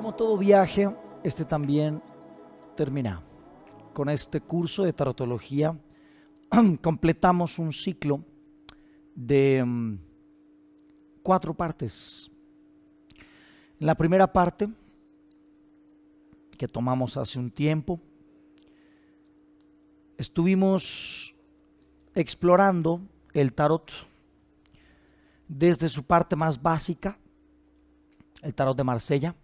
Como todo viaje, este también termina. Con este curso de tarotología completamos un ciclo de 4 partes. En la primera parte, que tomamos hace un tiempo, estuvimos explorando el tarot desde su parte más básica, el tarot de Marsella.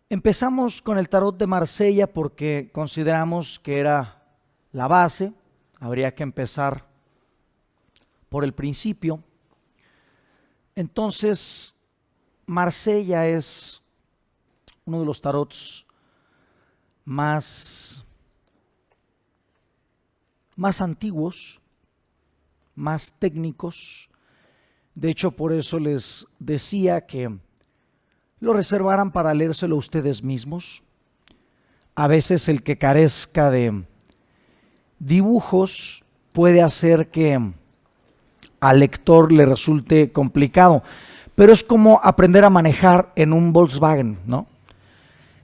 Empezamos con el tarot de Marsella porque consideramos que era la base, habría que empezar por el principio. Entonces, Marsella es uno de los tarots más antiguos, más técnicos. De hecho, por eso les decía que lo reservaran para leérselo ustedes mismos. A veces el que carezca de dibujos puede hacer que al lector le resulte complicado, pero es como aprender a manejar en un Volkswagen, ¿no?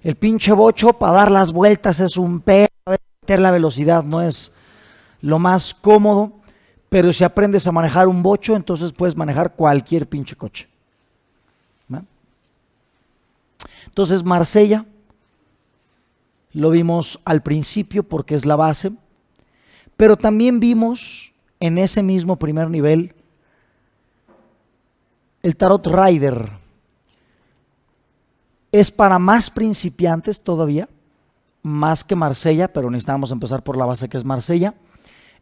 El pinche bocho para dar las vueltas es un pedo, meter la velocidad no es lo más cómodo, pero si aprendes a manejar un bocho, entonces puedes manejar cualquier pinche coche, ¿no? Entonces Marsella lo vimos al principio porque es la base, pero también vimos en ese mismo primer nivel el tarot Rider. Es para más principiantes todavía, más que Marsella, pero necesitamos empezar por la base que es Marsella.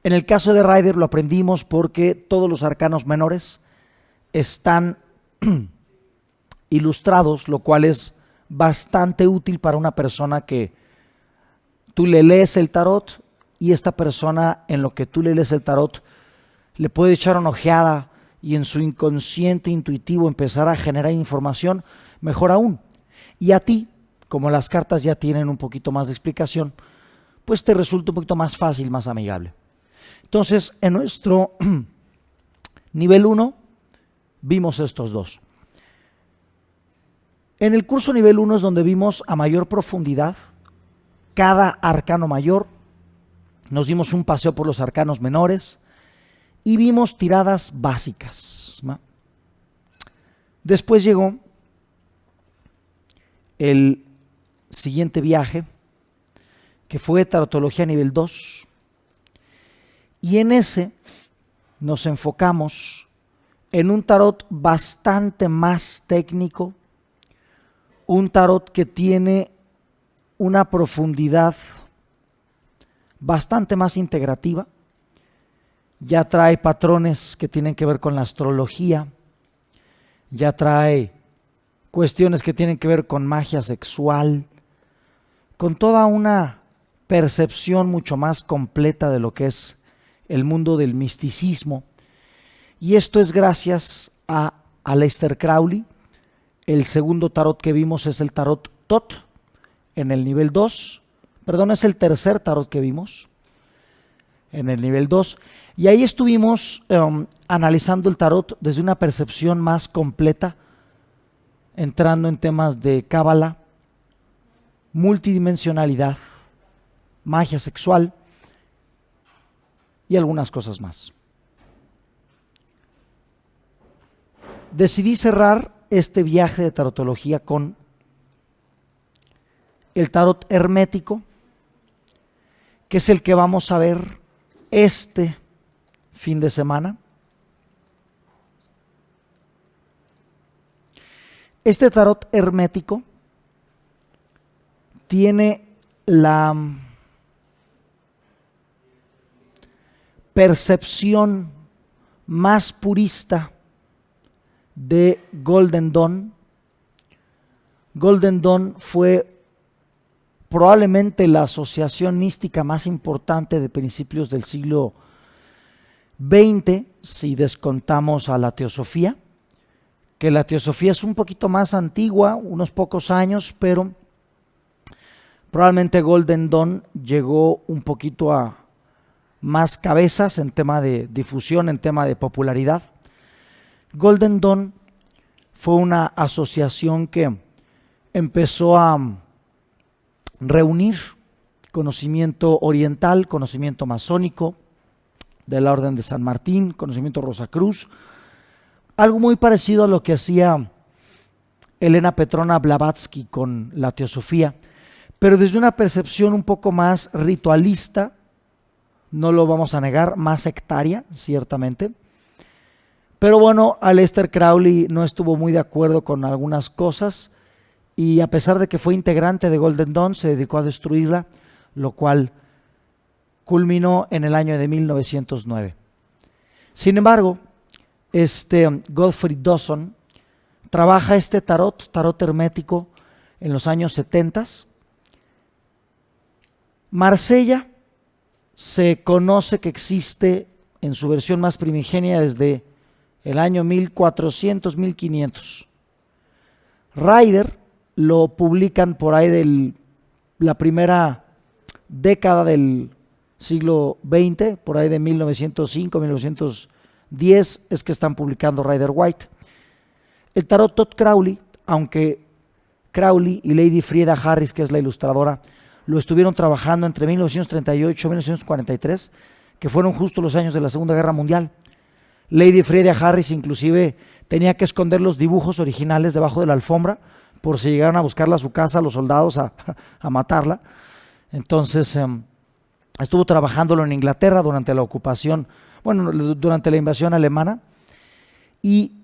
En el caso de Rider lo aprendimos porque todos los arcanos menores están ilustrados, lo cual es bastante útil para una persona que tú le lees el tarot y esta persona en lo que tú le lees el tarot le puede echar una ojeada y en su inconsciente intuitivo empezar a generar información, mejor aún. Y a ti, como las cartas ya tienen un poquito más de explicación, pues te resulta un poquito más fácil, más amigable. Entonces, en nuestro nivel 1 vimos estos dos. En el curso nivel 1 es donde vimos a mayor profundidad cada arcano mayor, nos dimos un paseo por los arcanos menores y vimos tiradas básicas, ¿no? Después llegó el siguiente viaje, que fue tarotología nivel 2, y en ese nos enfocamos en un tarot bastante más técnico, un tarot que tiene una profundidad bastante más integrativa, ya trae patrones que tienen que ver con la astrología, ya trae cuestiones que tienen que ver con magia sexual, con toda una percepción mucho más completa de lo que es el mundo del misticismo. Y esto es gracias a Aleister Crowley. El segundo tarot que vimos es el tarot Thoth en el nivel 2, perdón, es el tercer tarot que vimos en el nivel 2, y ahí estuvimos analizando el tarot desde una percepción más completa, entrando en temas de cábala, multidimensionalidad, magia sexual y algunas cosas más. Decidí cerrar este viaje de tarotología con el tarot hermético, que es el que vamos a ver este fin de semana. Este tarot hermético tiene la percepción más purista de Golden Dawn. Golden Dawn fue probablemente la asociación mística más importante de principios del siglo XX, si descontamos a la teosofía, que la teosofía es un poquito más antigua, unos pocos años, pero probablemente Golden Dawn llegó un poquito a más cabezas en tema de difusión, en tema de popularidad. Golden Dawn fue una asociación que empezó a reunir conocimiento oriental, conocimiento masónico de la Orden de San Martín, conocimiento Rosacruz, algo muy parecido a lo que hacía Elena Petrona Blavatsky con la teosofía, pero desde una percepción un poco más ritualista, no lo vamos a negar, más sectaria, ciertamente. Pero bueno, Aleister Crowley no estuvo muy de acuerdo con algunas cosas y a pesar de que fue integrante de Golden Dawn, se dedicó a destruirla, lo cual culminó en el año de 1909. Sin embargo, Godfrey Dawson trabaja este tarot hermético en los años 70. Marsella se conoce que existe en su versión más primigenia desde el año 1400, 1500. Rider lo publican por ahí de la primera década del siglo XX, por ahí de 1905, 1910, es que están publicando Rider White. El tarot Todd Crowley, aunque Crowley y Lady Frieda Harris, que es la ilustradora, lo estuvieron trabajando entre 1938 y 1943, que fueron justo los años de la Segunda Guerra Mundial. Lady Frieda Harris inclusive tenía que esconder los dibujos originales debajo de la alfombra por si llegaran a buscarla a su casa los soldados a matarla. Entonces estuvo trabajándolo en Inglaterra durante la ocupación, bueno, durante la invasión alemana, y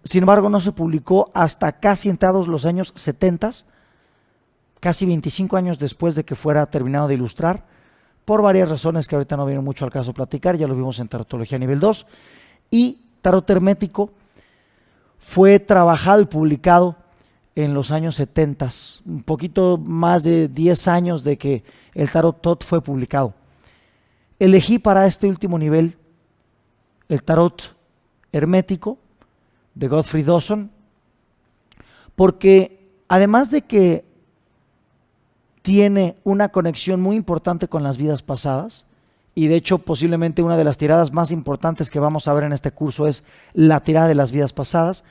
sin embargo no se publicó hasta casi entrados los años 70, casi 25 años después de que fuera terminado de ilustrar, por varias razones que ahorita no viene mucho al caso platicar, ya lo vimos en Tarotología Nivel 2, y Tarot Hermético fue trabajado y publicado en los años 70, un poquito más de 10 años de que el Tarot Todd fue publicado. Elegí para este último nivel el Tarot Hermético de Godfrey Dawson, porque además de que tiene una conexión muy importante con las vidas pasadas, y de hecho posiblemente una de las tiradas más importantes que vamos a ver en este curso es la tirada de las vidas pasadas,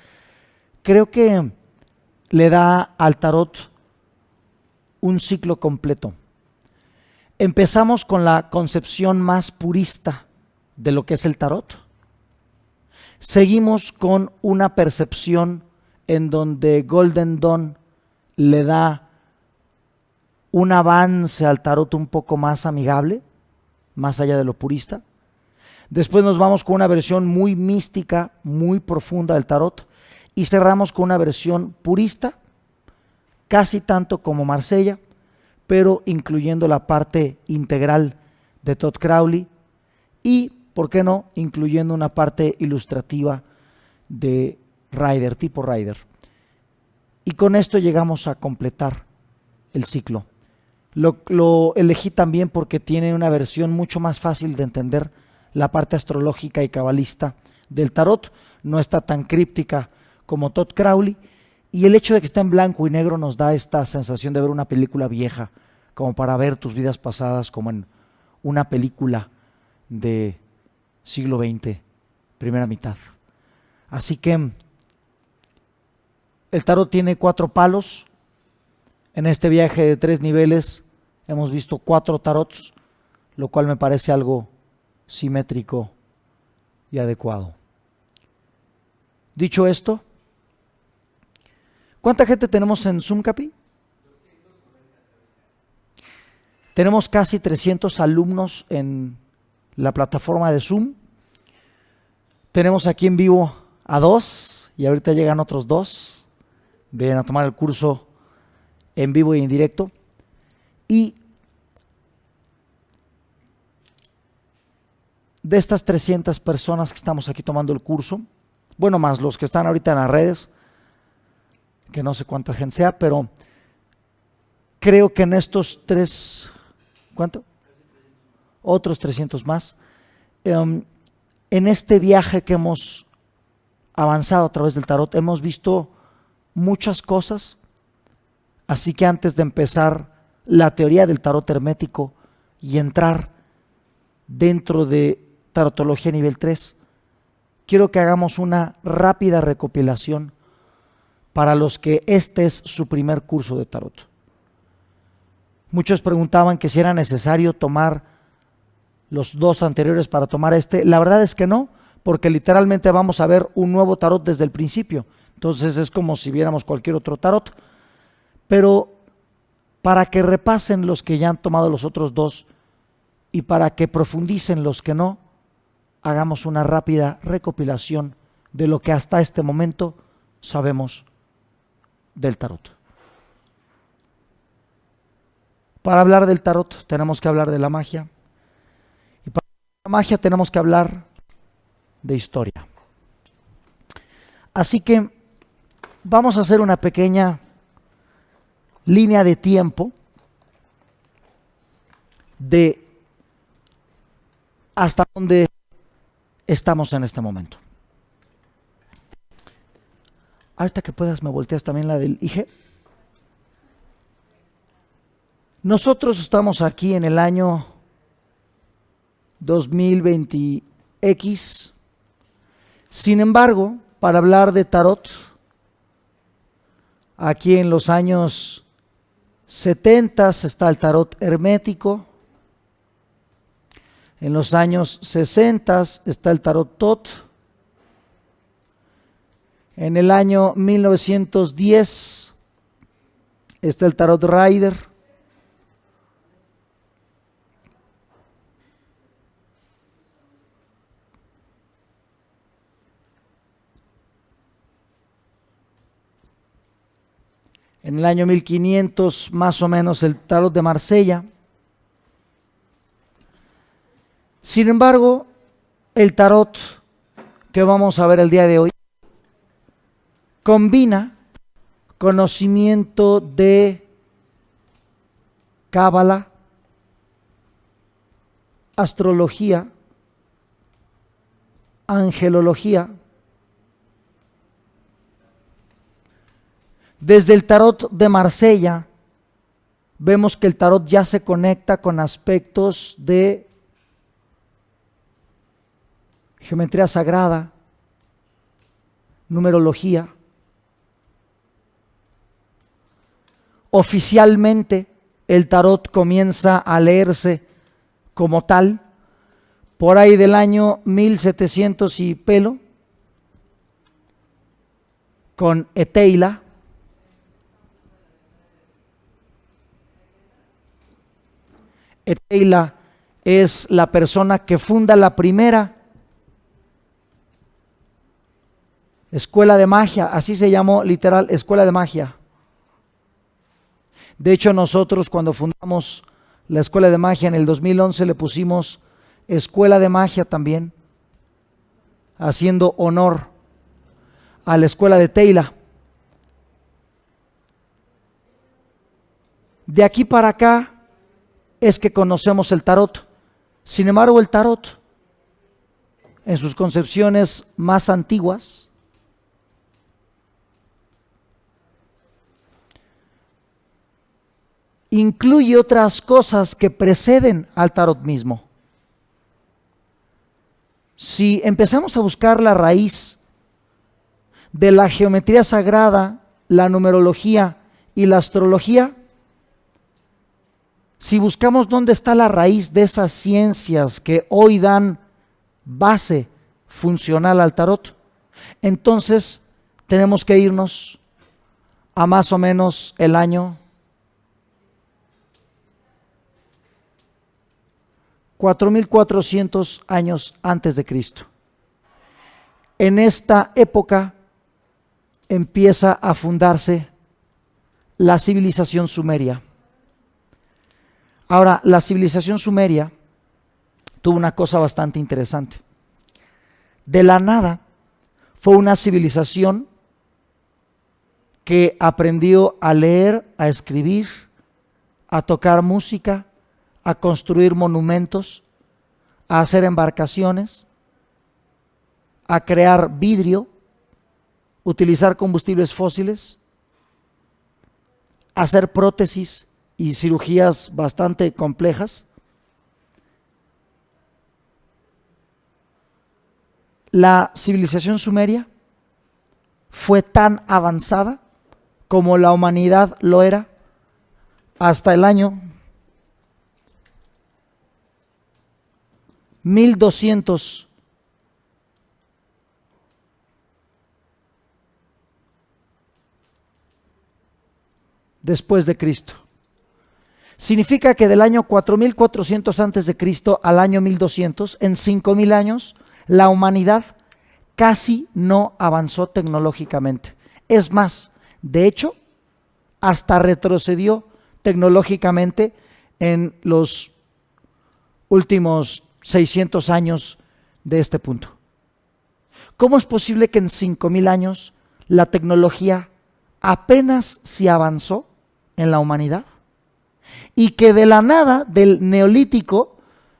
creo que le da al tarot un ciclo completo. Empezamos con la concepción más purista de lo que es el tarot. Seguimos con una percepción en donde Golden Dawn le da un avance al tarot un poco más amigable, más allá de lo purista. Después nos vamos con una versión muy mística, muy profunda del tarot, y cerramos con una versión purista, casi tanto como Marsella, pero incluyendo la parte integral de Todd Crowley y, ¿por qué no?, incluyendo una parte ilustrativa de Rider, tipo Rider. Y con esto llegamos a completar el ciclo. Lo elegí también porque tiene una versión mucho más fácil de entender la parte astrológica y cabalista del tarot, no está tan críptica como Todd Crowley, y el hecho de que está en blanco y negro nos da esta sensación de ver una película vieja, como para ver tus vidas pasadas como en una película de siglo XX, primera mitad. Así que el tarot tiene 4 palos. En este viaje de 3 niveles hemos visto 4 tarots, lo cual me parece algo simétrico y adecuado. Dicho esto, ¿cuánta gente tenemos en Zoom, Capi? Tenemos casi 300 alumnos en la plataforma de Zoom. Tenemos aquí en vivo a 2 y ahorita llegan otros 2. Vienen a tomar el curso en vivo y en directo. Y de estas 300 personas que estamos aquí tomando el curso, bueno, más los que están ahorita en las redes, que no sé cuánta gente sea, pero creo que en estos 3, ¿cuánto? Otros 300 más. En este viaje que hemos avanzado a través del tarot, hemos visto muchas cosas, así que antes de empezar la teoría del tarot hermético y entrar dentro de Tarotología nivel 3, quiero que hagamos una rápida recopilación para los que este es su primer curso de tarot. Muchos preguntaban que si era necesario tomar los 2 anteriores para tomar este. La verdad es que no, porque literalmente vamos a ver un nuevo tarot desde el principio. Entonces es como si viéramos cualquier otro tarot. Pero para que repasen los que ya han tomado los otros 2 y para que profundicen los que no, hagamos una rápida recopilación de lo que hasta este momento sabemos del tarot. Para hablar del tarot tenemos que hablar de la magia, y para la magia tenemos que hablar de historia. Así que vamos a hacer una pequeña línea de tiempo de hasta dónde estamos en este momento. Ahorita que puedas me volteas también la del IG. Nosotros estamos aquí en el año 2020X. Sin embargo, para hablar de tarot, aquí en los años 70 está el tarot hermético. En los años 60 está el tarot Tot. En el año 1910 está el tarot Rider. En el año 1500 más o menos el tarot de Marsella. Sin embargo, el tarot que vamos a ver el día de hoy combina conocimiento de cábala, astrología, angelología. Desde el tarot de Marsella vemos que el tarot ya se conecta con aspectos de geometría sagrada, numerología. Oficialmente el tarot comienza a leerse como tal por ahí del año 1700 y pelo, con Eteila. Eteila es la persona que funda la primera escuela de magia, así se llamó literal, escuela de magia. De hecho, nosotros cuando fundamos la escuela de magia en el 2011 le pusimos escuela de magia también, haciendo honor a la escuela de Teila. De aquí para acá es que conocemos el tarot. Sin embargo, el tarot, en sus concepciones más antiguas, incluye otras cosas que preceden al tarot mismo. Si empezamos a buscar la raíz de la geometría sagrada, la numerología y la astrología, si buscamos dónde está la raíz de esas ciencias que hoy dan base funcional al tarot, entonces tenemos que irnos a más o menos el año 4400 años antes de Cristo. En esta época empieza a fundarse la civilización sumeria. Ahora, la civilización sumeria tuvo una cosa bastante interesante. De la nada, fue una civilización que aprendió a leer, a escribir, a tocar música, a construir monumentos, a hacer embarcaciones, a crear vidrio, utilizar combustibles fósiles, hacer prótesis y cirugías bastante complejas. La civilización sumeria fue tan avanzada como la humanidad lo era hasta el año 1200 después de Cristo. Significa que del año 4400 antes de Cristo al año 1200, en 5000 años, la humanidad casi no avanzó tecnológicamente. Es más, de hecho, hasta retrocedió tecnológicamente en los últimos 600 años de este punto. ¿Cómo es posible que en 5000 años la tecnología apenas se avanzó en la humanidad? Y que de la nada, del neolítico,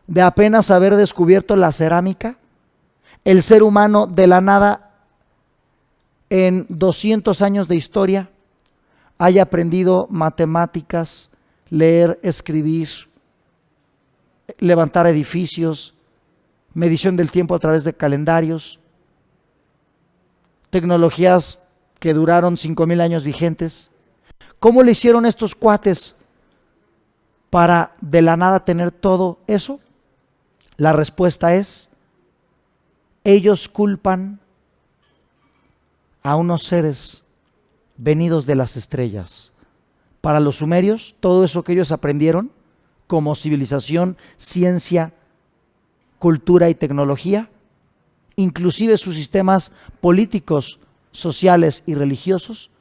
de apenas haber descubierto la cerámica, el ser humano de la nada, en 200 años de historia, haya aprendido matemáticas, leer, escribir, levantar edificios, medición del tiempo a través de calendarios, tecnologías que duraron 5000 años vigentes. ¿Cómo le hicieron estos cuates para de la nada tener todo eso? La respuesta es: ellos culpan a unos seres venidos de las estrellas. Para los sumerios, todo eso que ellos aprendieron como civilización, ciencia, cultura y tecnología, inclusive sus sistemas políticos, sociales y religiosos,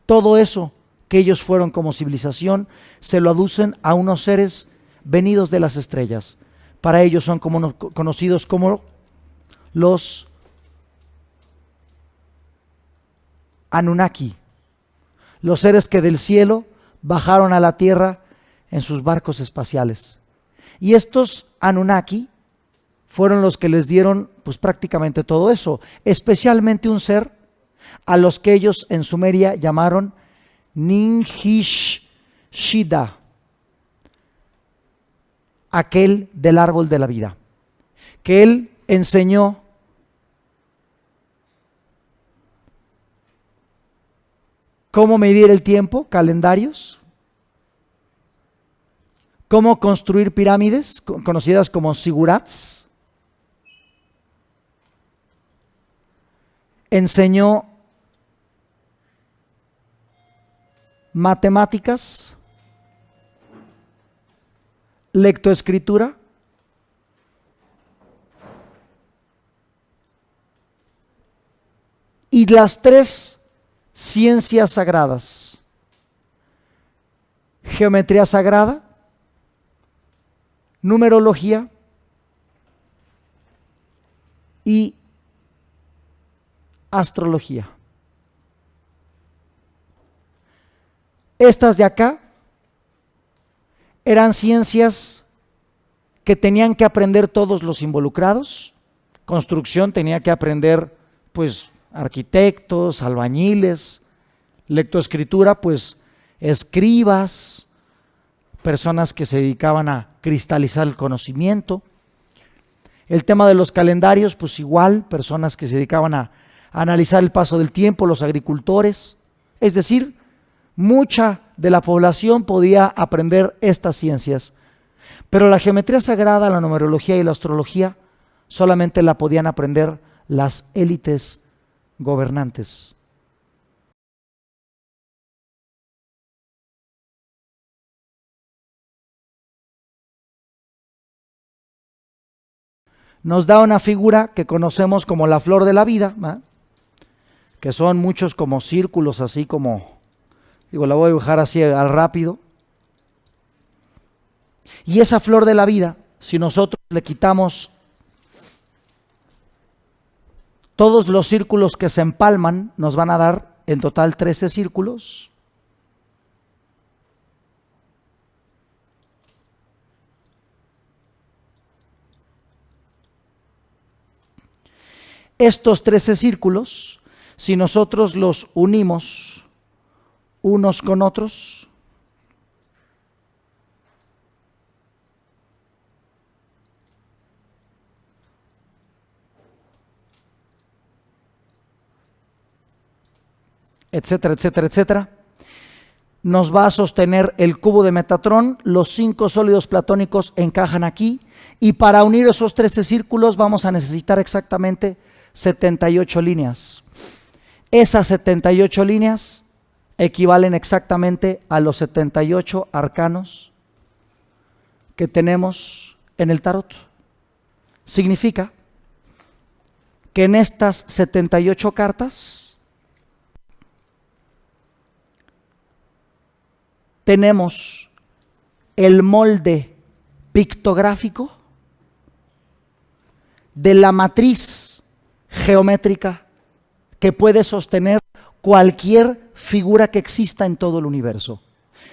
todo eso que ellos fueron como civilización, se lo aducen a unos seres venidos de las estrellas. Para ellos son conocidos como los Anunnaki, los seres que del cielo bajaron a la tierra en sus barcos espaciales. Y estos Anunnaki fueron los que les dieron pues prácticamente todo eso, especialmente un ser a los que ellos en Sumeria llamaron Ninhishida, aquel del árbol de la vida, que él enseñó cómo medir el tiempo, calendarios, cómo construir pirámides, conocidas como zigurats, enseñó matemáticas, lectoescritura, y las tres ciencias sagradas: geometría sagrada, numerología y astrología. Estas de acá eran ciencias que tenían que aprender todos los involucrados. Construcción tenía que aprender pues arquitectos, albañiles; lectoescritura pues escribas, personas que se dedicaban a cristalizar el conocimiento. El tema de los calendarios pues igual, personas que se dedicaban a analizar el paso del tiempo, los agricultores. Es decir, mucha de la población podía aprender estas ciencias, pero la geometría sagrada, la numerología y la astrología solamente la podían aprender las élites gobernantes. Nos da una figura que conocemos como la flor de la vida, ¿verdad? Que son muchos como círculos, así como, digo, la voy a dibujar así al rápido. Y esa flor de la vida, si nosotros le quitamos todos los círculos que se empalman, nos van a dar en total 13 círculos. Estos 13 círculos, si nosotros los unimos unos con otros, etcétera, etcétera, etcétera, nos va a sostener el cubo de Metatrón, los 5 sólidos platónicos encajan aquí, y para unir esos 13 círculos vamos a necesitar exactamente 78 líneas. Esas 78 líneas equivalen exactamente a los 78 arcanos que tenemos en el tarot. Significa que en estas 78 cartas tenemos el molde pictográfico de la matriz geométrica que puede sostener cualquier figura que exista en todo el universo.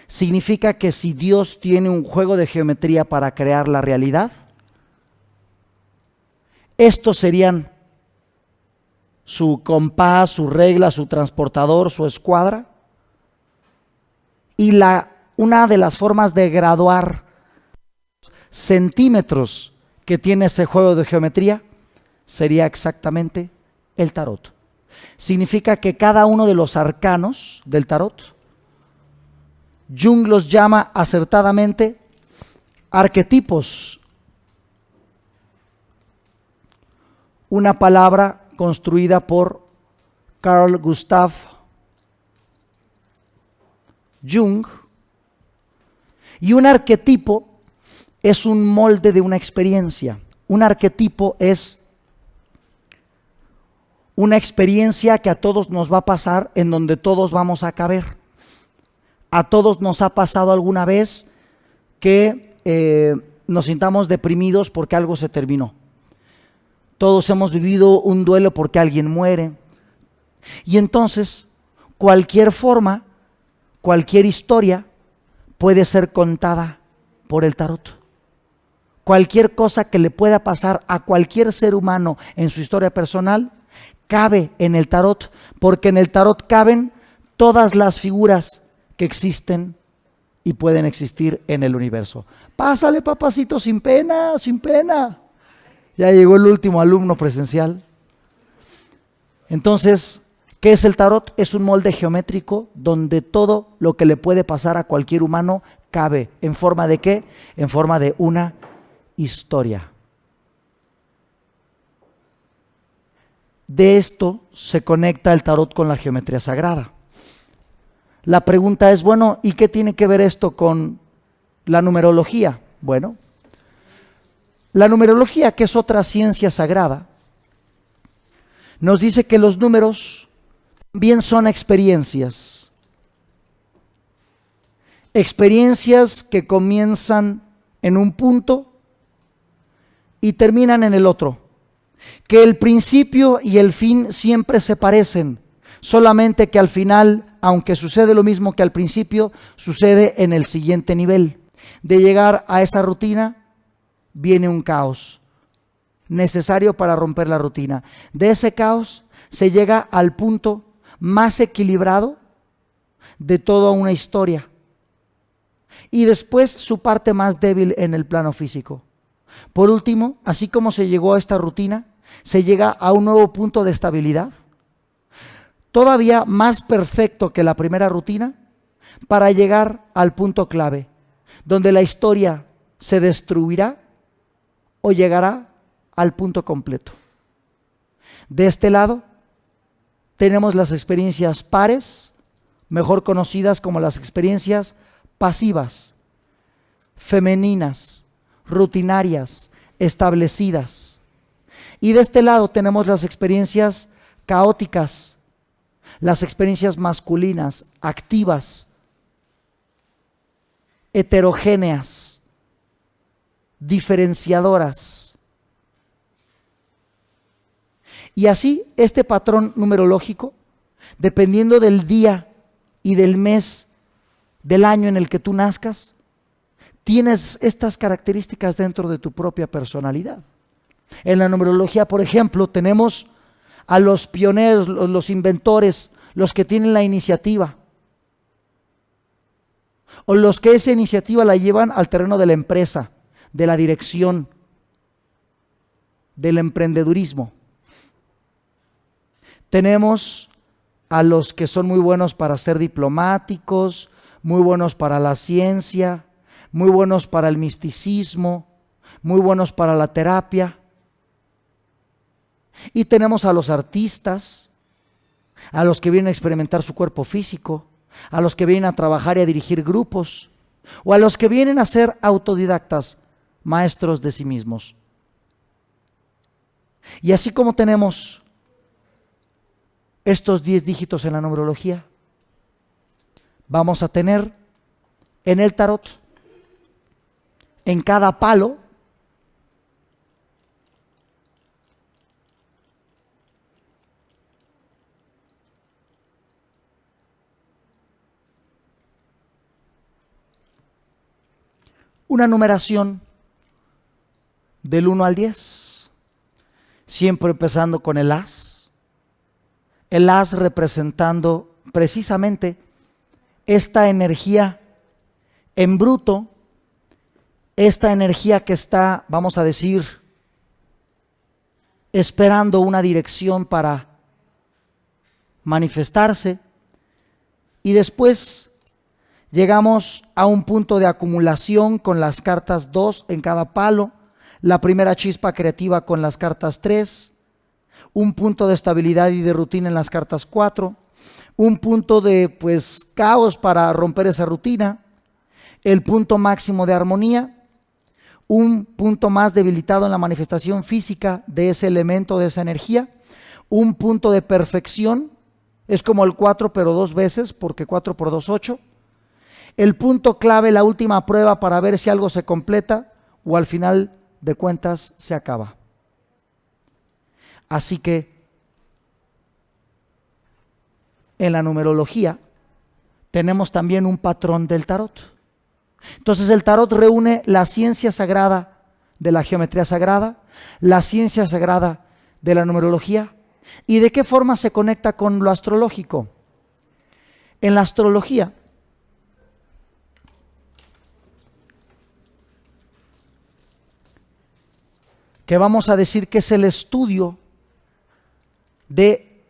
Significa que si Dios tiene un juego de geometría para crear la realidad, estos serían su compás, su regla, su transportador, su escuadra. Y una de las formas de graduar centímetros que tiene ese juego de geometría sería exactamente el tarot. Significa que cada uno de los arcanos del tarot, Jung los llama acertadamente arquetipos, una palabra construida por Carl Gustav Jung. Y un arquetipo es un molde de una experiencia. Un arquetipo es una experiencia que a todos nos va a pasar, en donde todos vamos a caber. A todos nos ha pasado alguna vez que nos sintamos deprimidos porque algo se terminó. Todos hemos vivido un duelo porque alguien muere. Y entonces, cualquier forma, cualquier historia puede ser contada por el tarot. Cualquier cosa que le pueda pasar a cualquier ser humano en su historia personal cabe en el tarot, porque en el tarot caben todas las figuras que existen y pueden existir en el universo. Pásale, papacito, sin pena, sin pena. Ya llegó el último alumno presencial. Entonces, ¿qué es el tarot? Es un molde geométrico donde todo lo que le puede pasar a cualquier humano cabe. ¿En forma de qué? En forma de una historia. De esto se conecta el tarot con la geometría sagrada. La pregunta es, bueno, ¿y qué tiene que ver esto con la numerología? Bueno, la numerología, que es otra ciencia sagrada, nos dice que los números bien son experiencias. Experiencias que comienzan en un punto y terminan en el otro. Que el principio y el fin siempre se parecen, solamente que al final, aunque sucede lo mismo que al principio, sucede en el siguiente nivel. De llegar a esa rutina, viene un caos necesario para romper la rutina. De ese caos se llega al punto más equilibrado de toda una historia. Y después su parte más débil en el plano físico. Por último, así como se llegó a esta rutina, se llega a un nuevo punto de estabilidad, todavía más perfecto que la primera rutina, para llegar al punto clave, donde la historia se destruirá o llegará al punto completo. De este lado tenemos las experiencias pares, mejor conocidas como las experiencias pasivas, femeninas, rutinarias, establecidas. Y de este lado tenemos las experiencias caóticas, las experiencias masculinas, activas, heterogéneas, diferenciadoras. Y así este patrón numerológico, dependiendo del día y del mes del año en el que tú nazcas, tienes estas características dentro de tu propia personalidad. En la numerología, por ejemplo, tenemos a los pioneros, los inventores, los que tienen la iniciativa, o los que esa iniciativa la llevan al terreno de la empresa, de la dirección, del emprendedurismo. Tenemos a los que son muy buenos para ser diplomáticos, muy buenos para la ciencia, muy buenos para el misticismo, muy buenos para la terapia. Y tenemos a los artistas, a los que vienen a experimentar su cuerpo físico, a los que vienen a trabajar y a dirigir grupos, o a los que vienen a ser autodidactas, maestros de sí mismos. Y así como tenemos estos 10 dígitos en la numerología, vamos a tener en el tarot, en cada palo, una numeración del 1 al 10, siempre empezando con el as representando precisamente esta energía en bruto, esta energía que está, vamos a decir, esperando una dirección para manifestarse, y después llegamos a un punto de acumulación con las cartas 2 en cada palo, la primera chispa creativa con las cartas 3, un punto de estabilidad y de rutina en las cartas 4, un punto de caos para romper esa rutina, el punto máximo de armonía, un punto más debilitado en la manifestación física de ese elemento, de esa energía, un punto de perfección, es como el 4 pero 2 veces, porque 4 por 2, 8, el punto clave, la última prueba para ver si algo se completa o al final de cuentas se acaba. Así que en la numerología tenemos también un patrón del tarot. Entonces el tarot reúne la ciencia sagrada de la geometría sagrada, la ciencia sagrada de la numerología. ¿Y de qué forma se conecta con lo astrológico? En la astrología, que vamos a decir que es el estudio de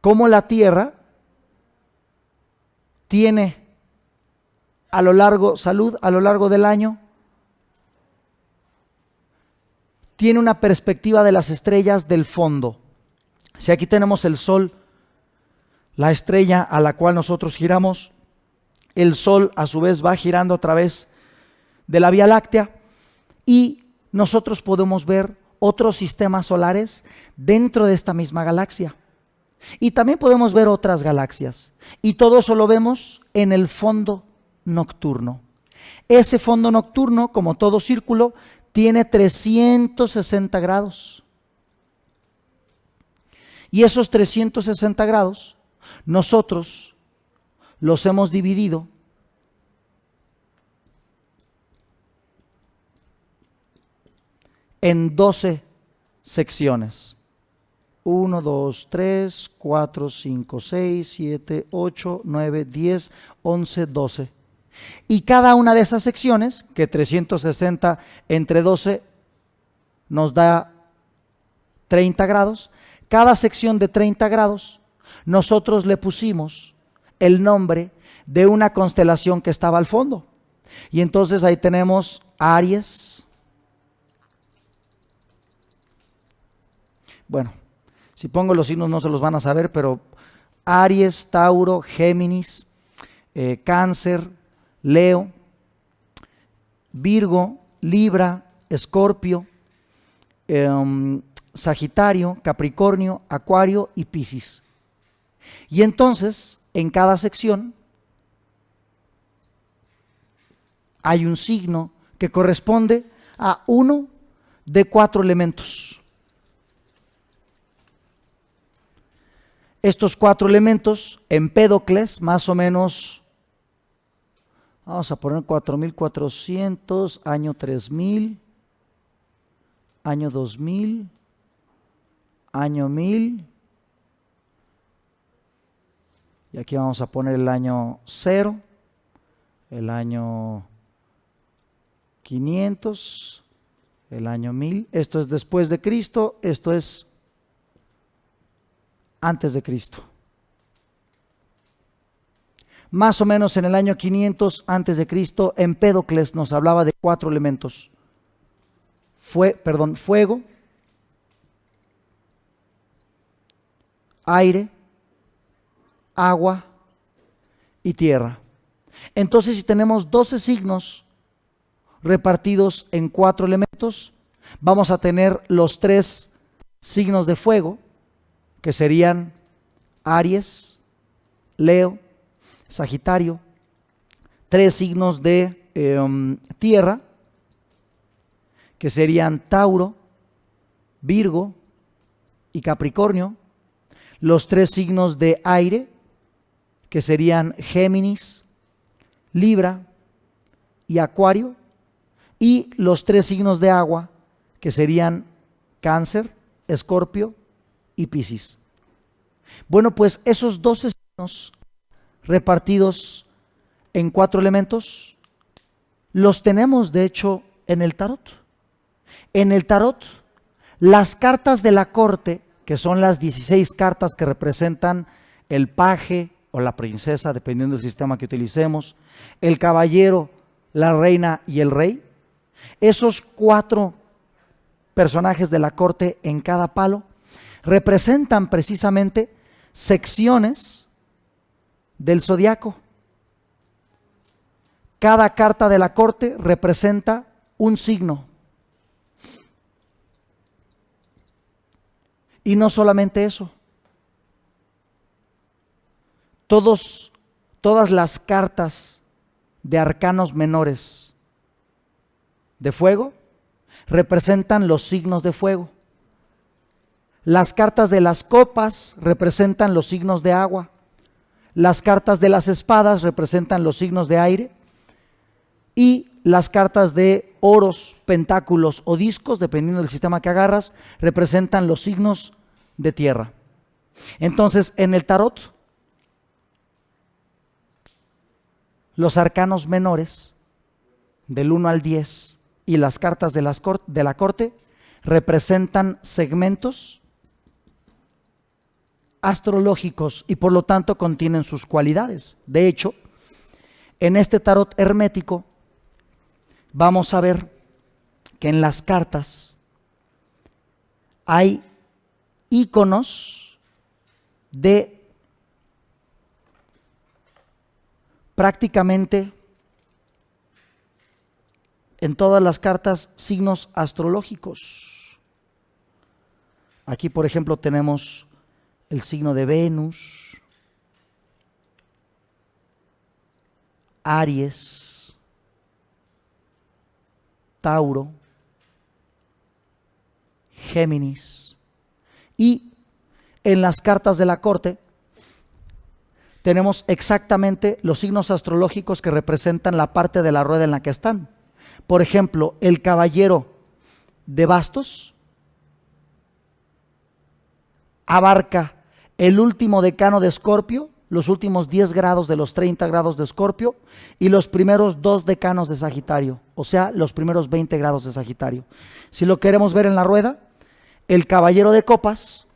cómo la Tierra tiene a lo largo del año, tiene una perspectiva de las estrellas del fondo. Si aquí tenemos el Sol, la estrella a la cual nosotros giramos, el Sol a su vez va girando a través de la Vía Láctea y nosotros podemos ver otros sistemas solares dentro de esta misma galaxia. Y también podemos ver otras galaxias. Y todo eso lo vemos en el fondo nocturno. Ese fondo nocturno, como todo círculo, tiene 360 grados. Y esos 360 grados, nosotros los hemos dividido en 12 secciones. 1, 2, 3, 4, 5, 6, 7, 8, 9, 10, 11, 12. Y cada una de esas secciones, que 360 entre 12 nos da 30 grados, cada sección de 30 grados, nosotros le pusimos el nombre de una constelación que estaba al fondo. Y entonces ahí tenemos Aries. Bueno, si pongo los signos no se los van a saber, pero Aries, Tauro, Géminis, Cáncer, Leo, Virgo, Libra, Escorpio, Sagitario, Capricornio, Acuario y Piscis. Y entonces, en cada sección hay un signo que corresponde a uno de 4 elementos. Estos 4 elementos, Empédocles, más o menos, vamos a poner 4400, año 3000, año 2000, año 1000, y aquí vamos a poner el año 0, el año 500, el año 1000. Esto es después de Cristo, esto es antes de Cristo. más o menos en el año 500 antes de Cristo, Empédocles nos hablaba de 4 elementos. Fuego, aire, agua y tierra. Entonces, si tenemos 12 signos repartidos en 4 elementos, vamos a tener los 3 signos de fuego, que serían Aries, Leo, Sagitario, 3 signos de tierra, que serían Tauro, Virgo y Capricornio, los 3 signos de aire, que serían Géminis, Libra y Acuario, y los 3 signos de agua, que serían Cáncer, Escorpio y Piscis. Bueno, pues esos 12 signos repartidos en 4 elementos los tenemos de hecho en el tarot. En el tarot, las cartas de la corte, que son las 16 cartas que representan el paje o la princesa, dependiendo del sistema que utilicemos, el caballero, la reina y el rey, esos 4 personajes de la corte en cada palo representan precisamente secciones del zodiaco. Cada carta de la corte representa un signo. Y no solamente eso. Todas las cartas de arcanos menores de fuego representan los signos de fuego. Las cartas de las copas representan los signos de agua. Las cartas de las espadas representan los signos de aire. Y las cartas de oros, pentáculos o discos, dependiendo del sistema que agarras, representan los signos de tierra. Entonces, en el tarot, los arcanos menores, del 1 al 10, y las cartas de la corte, representan segmentos astrológicos y por lo tanto contienen sus cualidades. De hecho, en este tarot hermético, vamos a ver que en las cartas hay íconos de prácticamente en todas las cartas signos astrológicos. Aquí, por ejemplo, tenemos el signo de Venus, Aries, Tauro, Géminis. Y en las cartas de la corte tenemos exactamente los signos astrológicos que representan la parte de la rueda en la que están. Por ejemplo, el caballero de bastos abarca el último decano de Escorpio, los últimos 10 grados de los 30 grados de Escorpio y los primeros 2 decanos de Sagitario, o sea, los primeros 20 grados de Sagitario. Si lo queremos ver en la rueda, el caballero de copas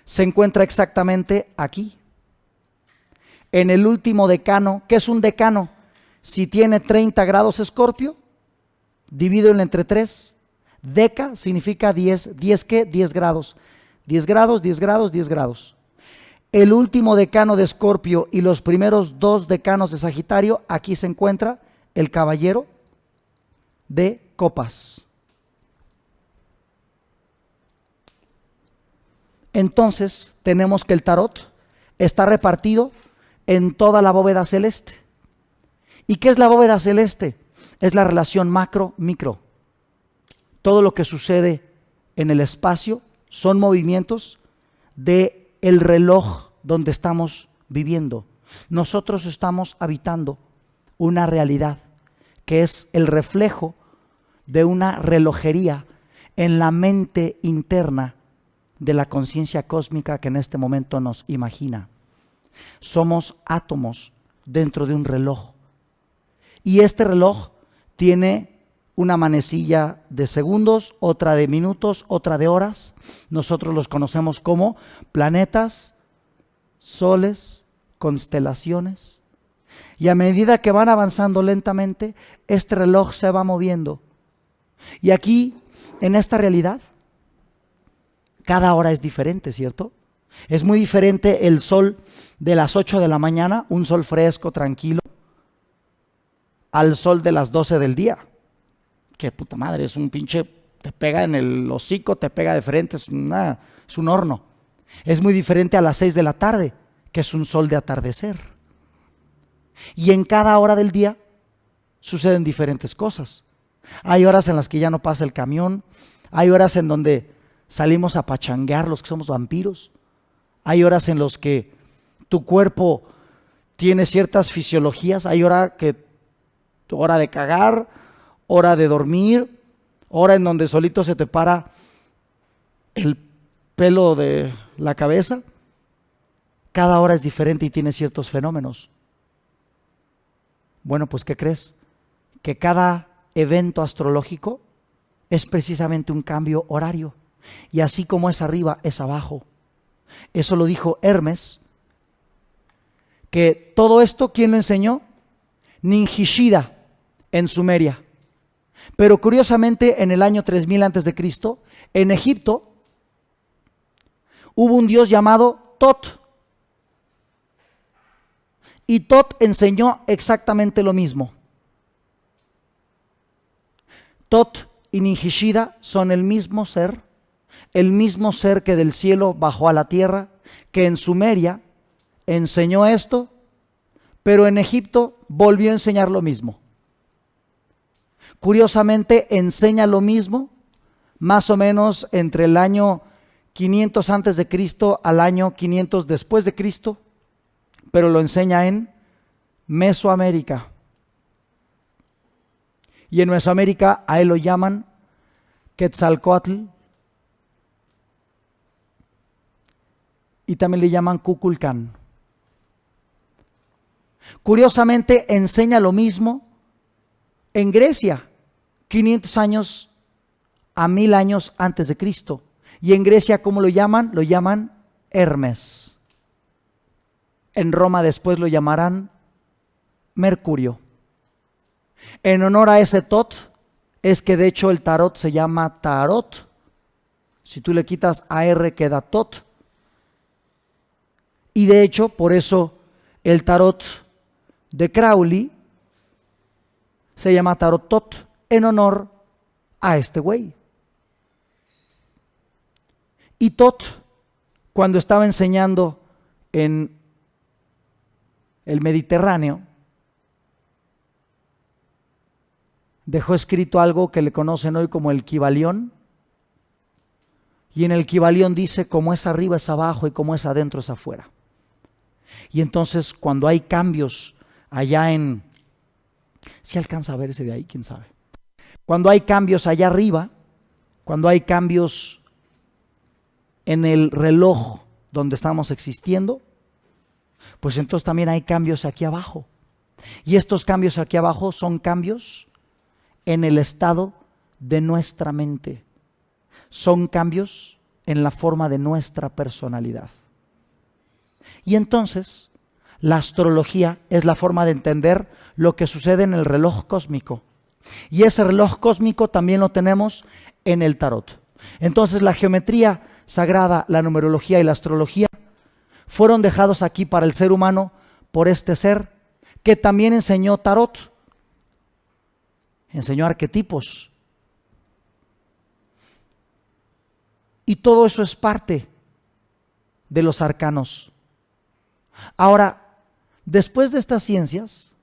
se encuentra exactamente aquí, en el último decano. ¿Qué es un decano? Si tiene 30 grados Escorpio, divídelo entre 3. Deca significa 10. ¿10 qué? 10 grados. 10 grados, 10 grados, 10 grados. El último decano de Escorpio y los primeros 2 decanos de Sagitario, aquí se encuentra el caballero de copas. Entonces, tenemos que el tarot está repartido en toda la bóveda celeste. ¿Y qué es la bóveda celeste? Es la relación macro-micro. Todo lo que sucede en el espacio son movimientos del reloj donde estamos viviendo. Nosotros estamos habitando una realidad que es el reflejo de una relojería en la mente interna de la conciencia cósmica que en este momento nos imagina. Somos átomos dentro de un reloj. Y este reloj tiene una manecilla de segundos, otra de minutos, otra de horas. Nosotros los conocemos como planetas, soles, constelaciones. Y a medida que van avanzando lentamente, este reloj se va moviendo. Y aquí, en esta realidad, cada hora es diferente, ¿cierto? Es muy diferente el sol de las 8 de la mañana, un sol fresco, tranquilo, al sol de las 12 del día. Que puta madre, es un pinche, te pega en el hocico, te pega de frente, es un horno. Es muy diferente a las 6 de la tarde, que es un sol de atardecer. Y en cada hora del día suceden diferentes cosas. Hay horas en las que ya no pasa el camión, hay horas en donde salimos a pachanguear los que somos vampiros, hay horas en las que tu cuerpo tiene ciertas fisiologías, hay hora de cagar, hora de dormir, hora en donde solito se te para el pelo de la cabeza. Cada hora es diferente y tiene ciertos fenómenos. Bueno, pues ¿qué crees? Que cada evento astrológico es precisamente un cambio horario. Y así como es arriba, es abajo. Eso lo dijo Hermes, que todo esto, ¿quién lo enseñó? Ninjishida, en Sumeria. Pero curiosamente, en el año 3000 a.C., en Egipto, hubo un dios llamado Tot. Y Tot enseñó exactamente lo mismo. Tot y Ninjishida son el mismo ser que del cielo bajó a la tierra, que en Sumeria enseñó esto, pero en Egipto volvió a enseñar lo mismo. Curiosamente enseña lo mismo más o menos entre el año 500 antes de Cristo al año 500 después de Cristo, pero lo enseña en Mesoamérica. Y en Mesoamérica a él lo llaman Quetzalcóatl y también le llaman Kukulcán. Curiosamente enseña lo mismo en Grecia, 500 años a 1000 años antes de Cristo. Y en Grecia, ¿cómo lo llaman? Lo llaman Hermes. En Roma después lo llamarán Mercurio. En honor a ese Tot, es que de hecho el tarot se llama Tarot. Si tú le quitas AR queda Tot. Y de hecho, por eso el tarot de Crowley se llama Tarot Tot, en honor a este güey. Y Tot, cuando estaba enseñando en el Mediterráneo, dejó escrito algo que le conocen hoy como el Kybalión. Y en el Kybalión dice: como es arriba es abajo y como es adentro es afuera. Y entonces cuando hay cambios allá en... ¿Si alcanza a verse de ahí? ¿Quién sabe? Cuando hay cambios allá arriba, cuando hay cambios en el reloj donde estamos existiendo, pues entonces también hay cambios aquí abajo. Y estos cambios aquí abajo son cambios en el estado de nuestra mente. Son cambios en la forma de nuestra personalidad. Y entonces, la astrología es la forma de entender lo que sucede en el reloj cósmico. Y ese reloj cósmico también lo tenemos en el tarot. Entonces, la geometría sagrada, la numerología y la astrología fueron dejados aquí para el ser humano por este ser que también enseñó tarot. Enseñó arquetipos. Y todo eso es parte de los arcanos. Ahora, después de estas ciencias,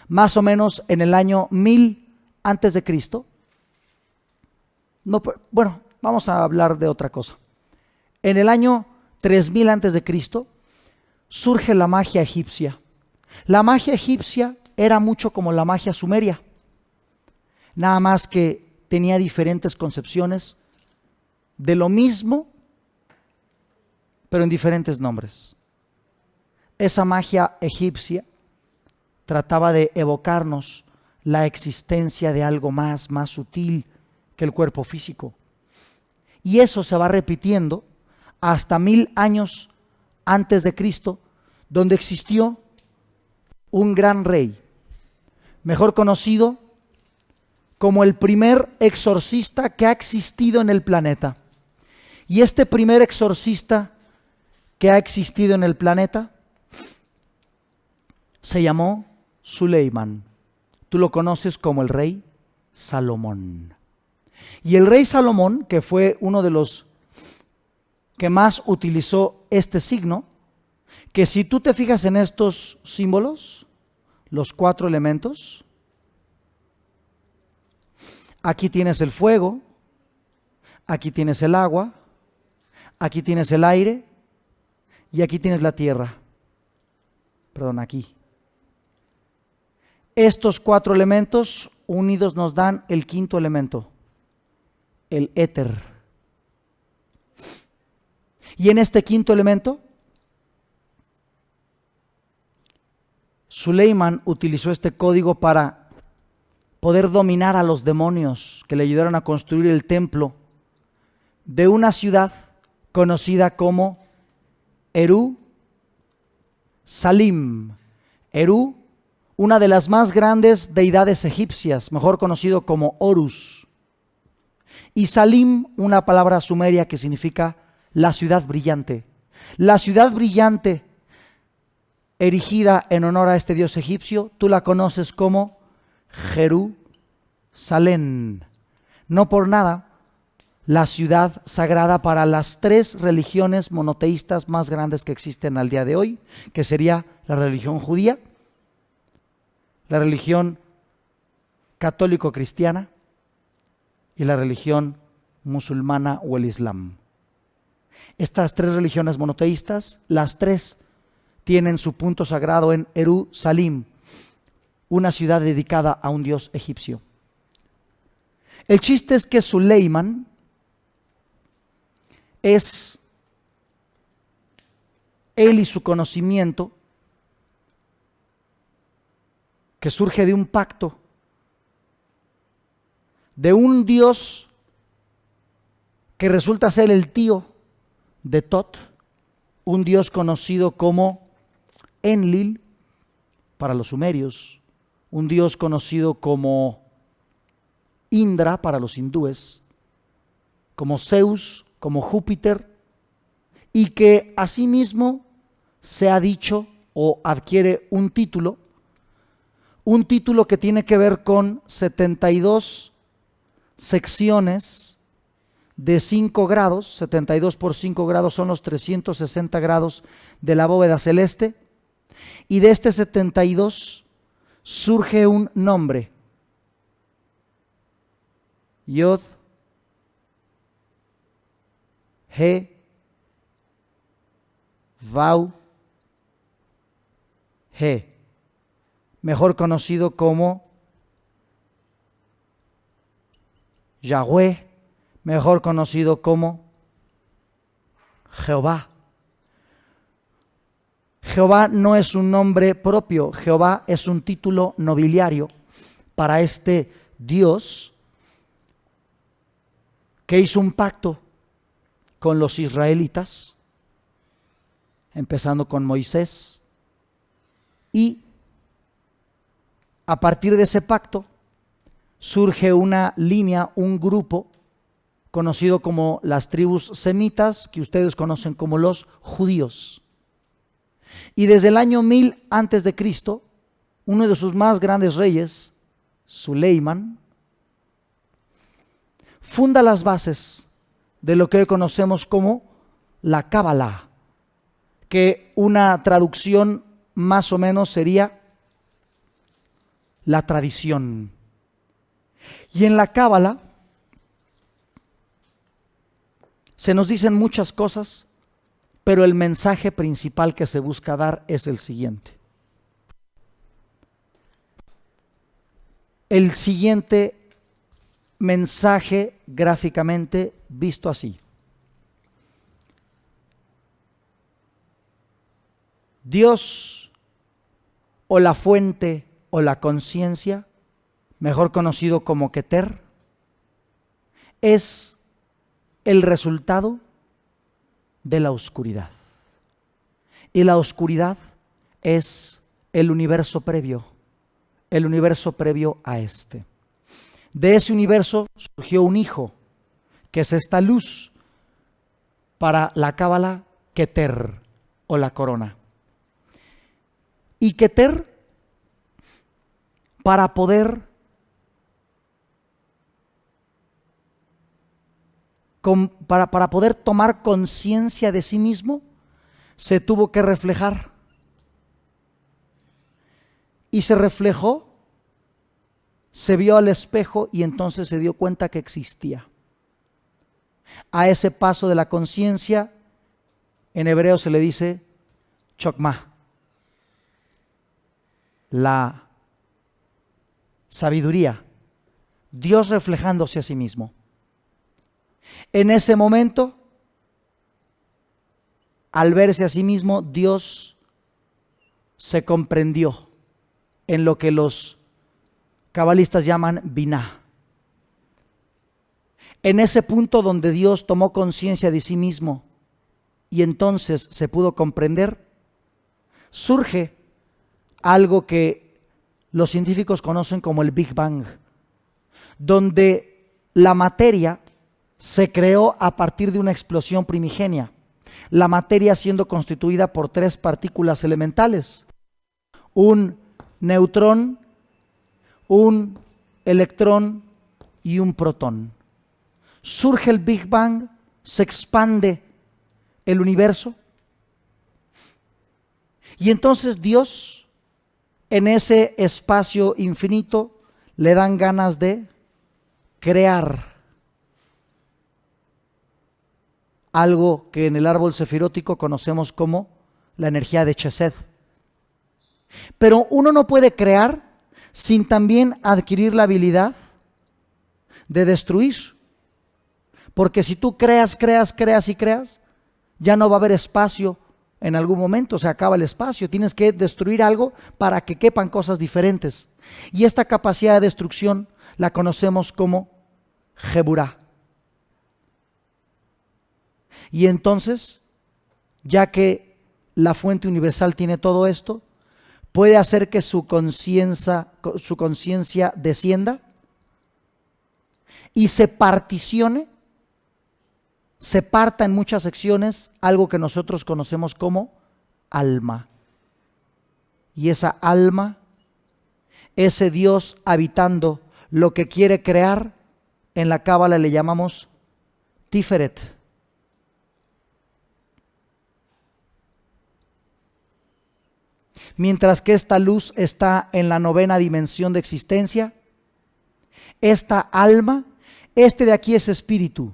más o menos en el año 1000 antes de Cristo, vamos a hablar de otra cosa. En el año 3000 antes de Cristo surge la magia egipcia. La magia egipcia era mucho como la magia sumeria, nada más que tenía diferentes concepciones de lo mismo, pero en diferentes nombres. Esa magia egipcia trataba de evocarnos la existencia de algo más sutil que el cuerpo físico. Y eso se va repitiendo hasta 1000 años antes de Cristo, donde existió un gran rey, mejor conocido como el primer exorcista que ha existido en el planeta. Y este primer exorcista que ha existido en el planeta se llamó Suleimán. Tú lo conoces como el rey Salomón. Y el rey Salomón, que fue uno de los que más utilizó este signo, que si tú te fijas en estos símbolos, los 4 elementos, aquí tienes el fuego, aquí tienes el agua, aquí tienes el aire y aquí tienes la tierra. Perdón, aquí. Estos 4 elementos unidos nos dan el 5.º elemento, el éter. Y en este 5.º elemento, Suleimán utilizó este código para poder dominar a los demonios que le ayudaron a construir el templo de una ciudad conocida como Eru Salim. Eru, una de las más grandes deidades egipcias, mejor conocido como Horus. Y Salim, una palabra sumeria que significa la ciudad brillante. La ciudad brillante erigida en honor a este dios egipcio, tú la conoces como Jerusalén. No por nada, la ciudad sagrada para las 3 religiones monoteístas más grandes que existen al día de hoy, que sería la religión judía, la religión católico-cristiana y la religión musulmana o el Islam. Estas 3 religiones monoteístas, las 3 tienen su punto sagrado en Jerusalén, una ciudad dedicada a un dios egipcio. El chiste es que Suleimán es él y su conocimiento que surge de un pacto, de un dios que resulta ser el tío de Tot, un dios conocido como Enlil para los sumerios, un dios conocido como Indra para los hindúes, como Zeus, como Júpiter, y que asimismo se ha dicho o adquiere un título que tiene que ver con 72 secciones de 5 grados, 72 por 5 grados son los 360 grados de la bóveda celeste, y de este 72 surge un nombre, Yod, He, Vau, He, mejor conocido como Yahweh, mejor conocido como Jehová. Jehová no es un nombre propio, Jehová es un título nobiliario para este Dios que hizo un pacto con los israelitas, empezando con Moisés, y a partir de ese pacto surge una línea, un grupo conocido como las tribus semitas, que ustedes conocen como los judíos. Y desde el año 1000 antes de Cristo, uno de sus más grandes reyes, Suleimán, funda las bases de lo que hoy conocemos como la Cábala, que una traducción más o menos sería la tradición. Y en la Cábala se nos dicen muchas cosas, pero el mensaje principal que se busca dar es el siguiente. El siguiente mensaje gráficamente visto así. Dios o la fuente o la conciencia, mejor conocido como Keter, es el resultado de la oscuridad. Y la oscuridad es el universo previo a este. De ese universo surgió un hijo, que es esta luz, para la cábala Keter o la corona. Y Keter, para poder tomar conciencia de sí mismo, se tuvo que reflejar. Y se reflejó, se vio al espejo y entonces se dio cuenta que existía. A ese paso de la conciencia, en hebreo se le dice chokmah, la sabiduría, Dios reflejándose a sí mismo. En ese momento, al verse a sí mismo, Dios se comprendió en lo que los cabalistas llaman biná. En ese punto donde Dios tomó conciencia de sí mismo y entonces se pudo comprender, surge algo que los científicos conocen como el Big Bang, donde la materia se creó a partir de una explosión primigenia. La materia siendo constituida por 3 partículas elementales: un neutrón, un electrón y un protón. Surge el Big Bang, se expande el universo y entonces Dios, en ese espacio infinito, le dan ganas de crear algo que en el árbol sefirótico conocemos como la energía de Chesed. Pero uno no puede crear sin también adquirir la habilidad de destruir. Porque si tú creas, ya no va a haber espacio en algún momento, se acaba el espacio. Tienes que destruir algo para que quepan cosas diferentes. Y esta capacidad de destrucción la conocemos como Geburá. Y entonces, ya que la fuente universal tiene todo esto, puede hacer que su conciencia descienda y se particione, se parta en muchas secciones, algo que nosotros conocemos como alma. Y esa alma, ese Dios habitando lo que quiere crear, en la cábala le llamamos Tiferet. Mientras que esta luz está en la 9ª dimensión de existencia, esta alma, este de aquí es espíritu.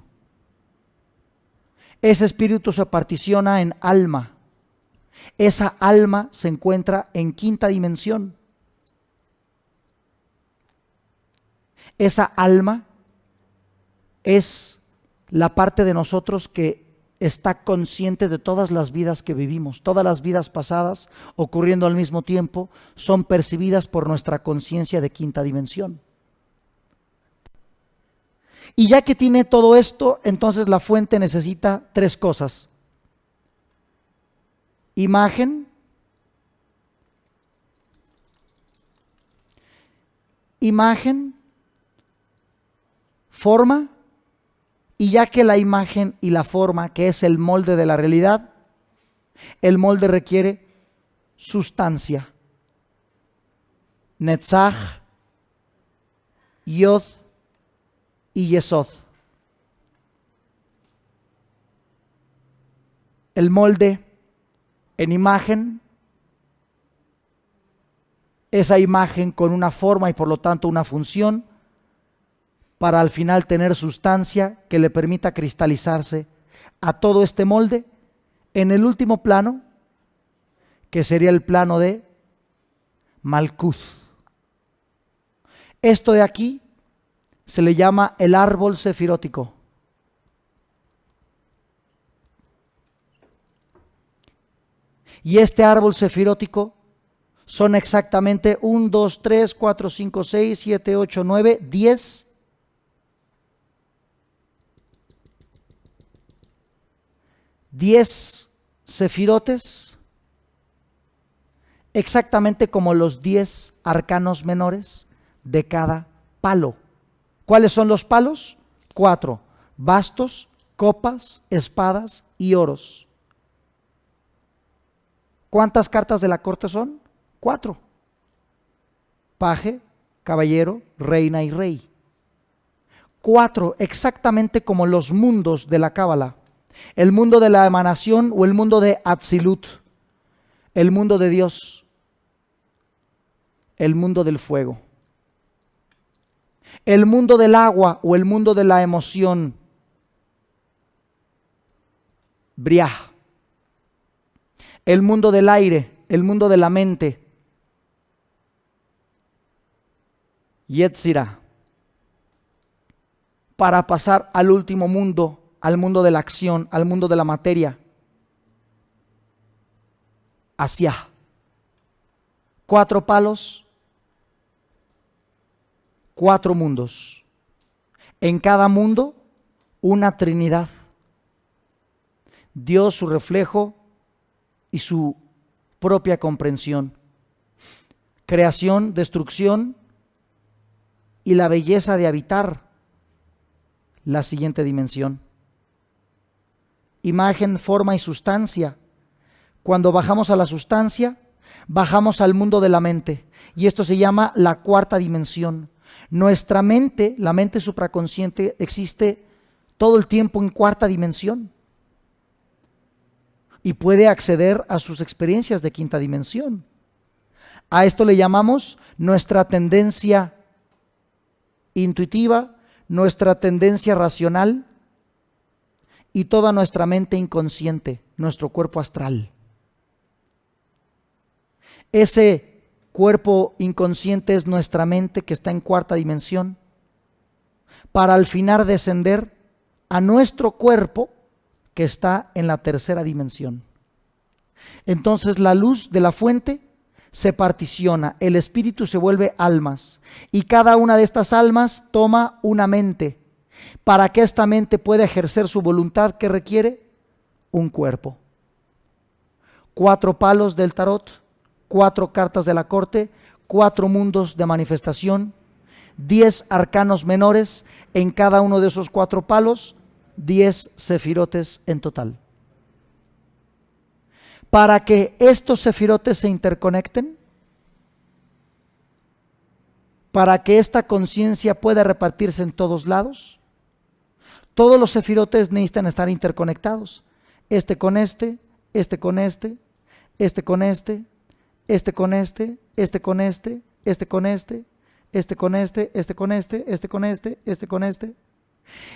Ese espíritu se particiona en alma. Esa alma se encuentra en 5ª dimensión. Esa alma es la parte de nosotros que está consciente de todas las vidas que vivimos. Todas las vidas pasadas ocurriendo al mismo tiempo son percibidas por nuestra conciencia de 5ª dimensión. Y ya que tiene todo esto, entonces la fuente necesita 3 cosas: imagen, forma, y ya que la imagen y la forma, que es el molde de la realidad, el molde requiere sustancia. Netzach, Yod y Yesod. El molde en imagen, esa imagen con una forma y por lo tanto una función, para al final tener sustancia que le permita cristalizarse a todo este molde en el último plano, que sería el plano de Malkuth. Esto de aquí se le llama el árbol sefirótico. Y este árbol sefirótico son exactamente 1, 2, 3, 4, 5, 6, 7, 8, 9, 10 . 10 sefirotes, exactamente como los 10 arcanos menores de cada palo. ¿Cuáles son los palos? 4: bastos, copas, espadas y oros. ¿Cuántas cartas de la corte son? 4: paje, caballero, reina y rey. 4, exactamente como los mundos de la cábala: el mundo de la emanación o el mundo de Atzilut, el mundo de Dios, el mundo del fuego, el mundo del agua o el mundo de la emoción, Briah, el mundo del aire, el mundo de la mente, Yetzirah, para pasar al último mundo, al mundo de la acción, al mundo de la materia, Asiah. 4 palos, 4 mundos. En cada mundo, una Trinidad. Dios, su reflejo y su propia comprensión. Creación, destrucción y la belleza de habitar la siguiente dimensión. Imagen, forma y sustancia. Cuando bajamos a la sustancia, bajamos al mundo de la mente, y esto se llama la cuarta dimensión. Nuestra mente, la mente supraconsciente, existe todo el tiempo en cuarta dimensión y puede acceder a sus experiencias de quinta dimensión. A esto le llamamos nuestra tendencia intuitiva, nuestra tendencia racional y toda nuestra mente inconsciente, nuestro cuerpo astral. Ese cuerpo inconsciente es nuestra mente que está en cuarta dimensión, para al final descender a nuestro cuerpo que está en la tercera dimensión. Entonces la luz de la fuente se particiona, el espíritu se vuelve almas y cada una de estas almas toma una mente. Para que esta mente pueda ejercer su voluntad, ¿qué requiere? Un cuerpo. 4 palos del tarot, 4 cartas de la corte, 4 mundos de manifestación, 10 arcanos menores en cada uno de esos 4 palos, 10 sefirotes en total. Para que estos sefirotes se interconecten, para que esta conciencia pueda repartirse en todos lados, todos los sefirotes necesitan estar interconectados. Este con este, este con este, este con este, este con este, este con este, este con este, este con este, este con este, este con este, este con este.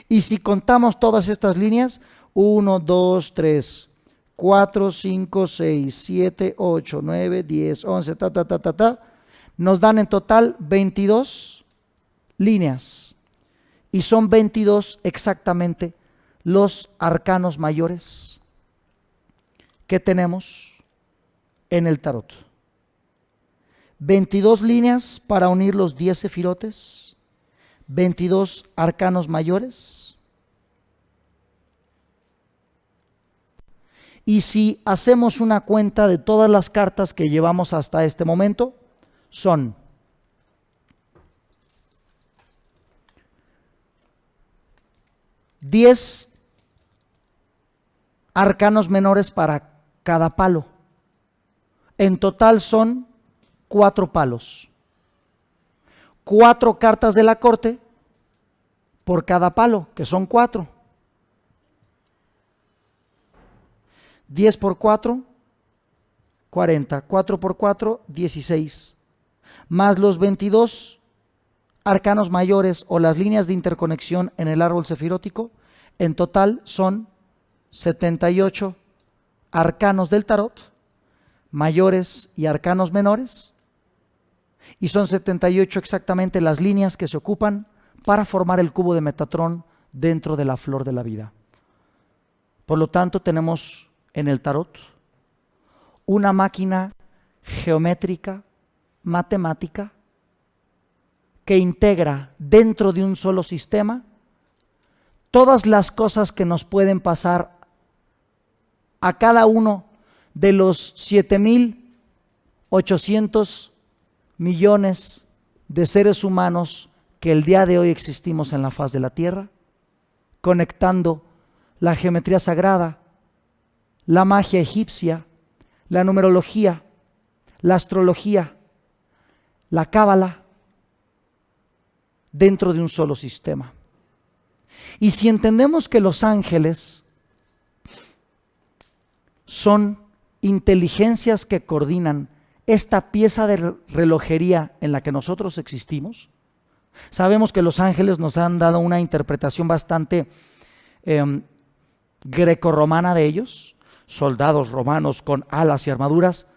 Y si contamos todas estas líneas, 1, 2, 3, 4, 5, 6, 7, 8, 9, 10, 11, nos dan en total 22 líneas. Y son 22 exactamente los arcanos mayores que tenemos en el tarot. 22 líneas para unir los 10 sefirotes, 22 arcanos mayores. Y si hacemos una cuenta de todas las cartas que llevamos hasta este momento, son 10 arcanos menores para cada palo. En total son 4 palos. 4 cartas de la corte por cada palo, que son 4. 10 por 4, 40. 4 por 4, 16. Más los 22 arcanos mayores o las líneas de interconexión en el árbol sefirótico, en total son 78 arcanos del tarot, mayores y arcanos menores, y son 78 exactamente las líneas que se ocupan para formar el cubo de Metatrón dentro de la flor de la vida. Por lo tanto, tenemos en el tarot una máquina geométrica, matemática, que integra dentro de un solo sistema todas las cosas que nos pueden pasar a cada uno de los 7.800 millones de seres humanos que el día de hoy existimos en la faz de la tierra, conectando la geometría sagrada, la magia egipcia, la numerología, la astrología, la cábala, dentro de un solo sistema. Y si entendemos que los ángeles son inteligencias que coordinan esta pieza de relojería en la que nosotros existimos, sabemos que los ángeles nos han dado una interpretación bastante grecorromana de ellos, soldados romanos con alas y armaduras,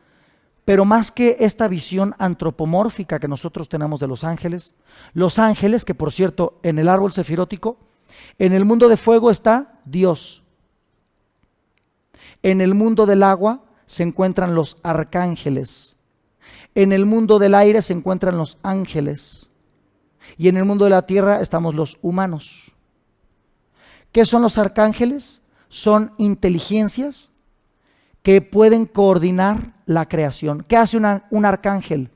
pero más que esta visión antropomórfica que nosotros tenemos de los ángeles, que por cierto, en el árbol sefirótico, en el mundo de fuego está Dios. En el mundo del agua se encuentran los arcángeles. En el mundo del aire se encuentran los ángeles. Y en el mundo de la tierra estamos los humanos. ¿Qué son los arcángeles? Son inteligencias que pueden coordinar la creación. ¿Qué hace un arcángel?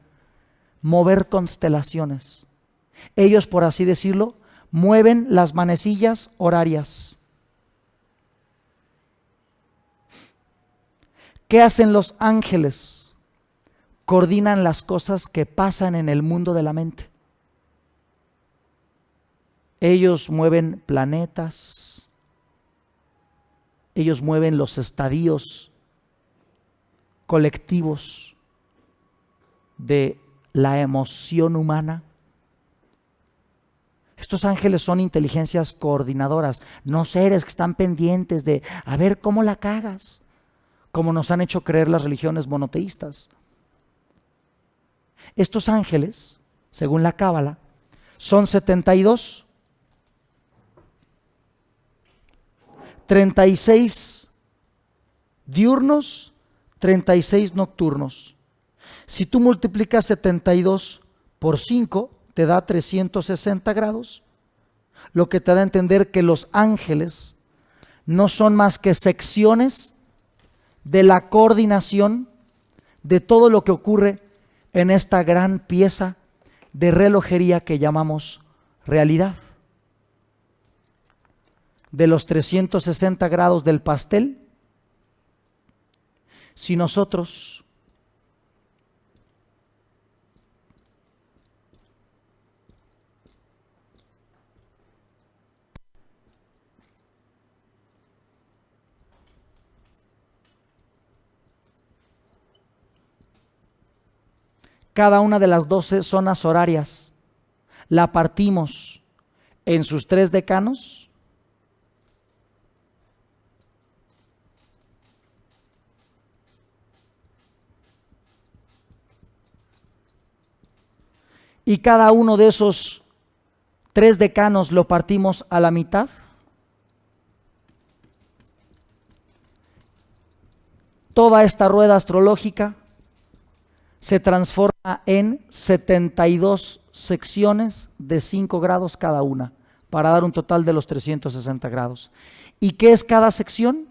Mover constelaciones. Ellos, por así decirlo, mueven las manecillas horarias. ¿Qué hacen los ángeles? Coordinan las cosas que pasan en el mundo de la mente. Ellos mueven planetas, ellos mueven los estadios colectivos de la emoción humana. Estos ángeles son inteligencias coordinadoras, no seres que están pendientes de a ver cómo la cagas, como nos han hecho creer las religiones monoteístas. Estos ángeles, según la cábala, son 72, 36 diurnos, 36 nocturnos. Si tú multiplicas 72 por 5, te da 360 grados, lo que te da a entender que los ángeles no son más que secciones de la coordinación de todo lo que ocurre en esta gran pieza de relojería que llamamos realidad. De los 360 grados del pastel, si nosotros cada una de las 12 zonas horarias la partimos en sus 3 decanos, y cada uno de esos 3 decanos lo partimos a la mitad, toda esta rueda astrológica se transforma en 72 secciones de 5 grados cada una, para dar un total de los 360 grados. ¿Y qué es cada sección?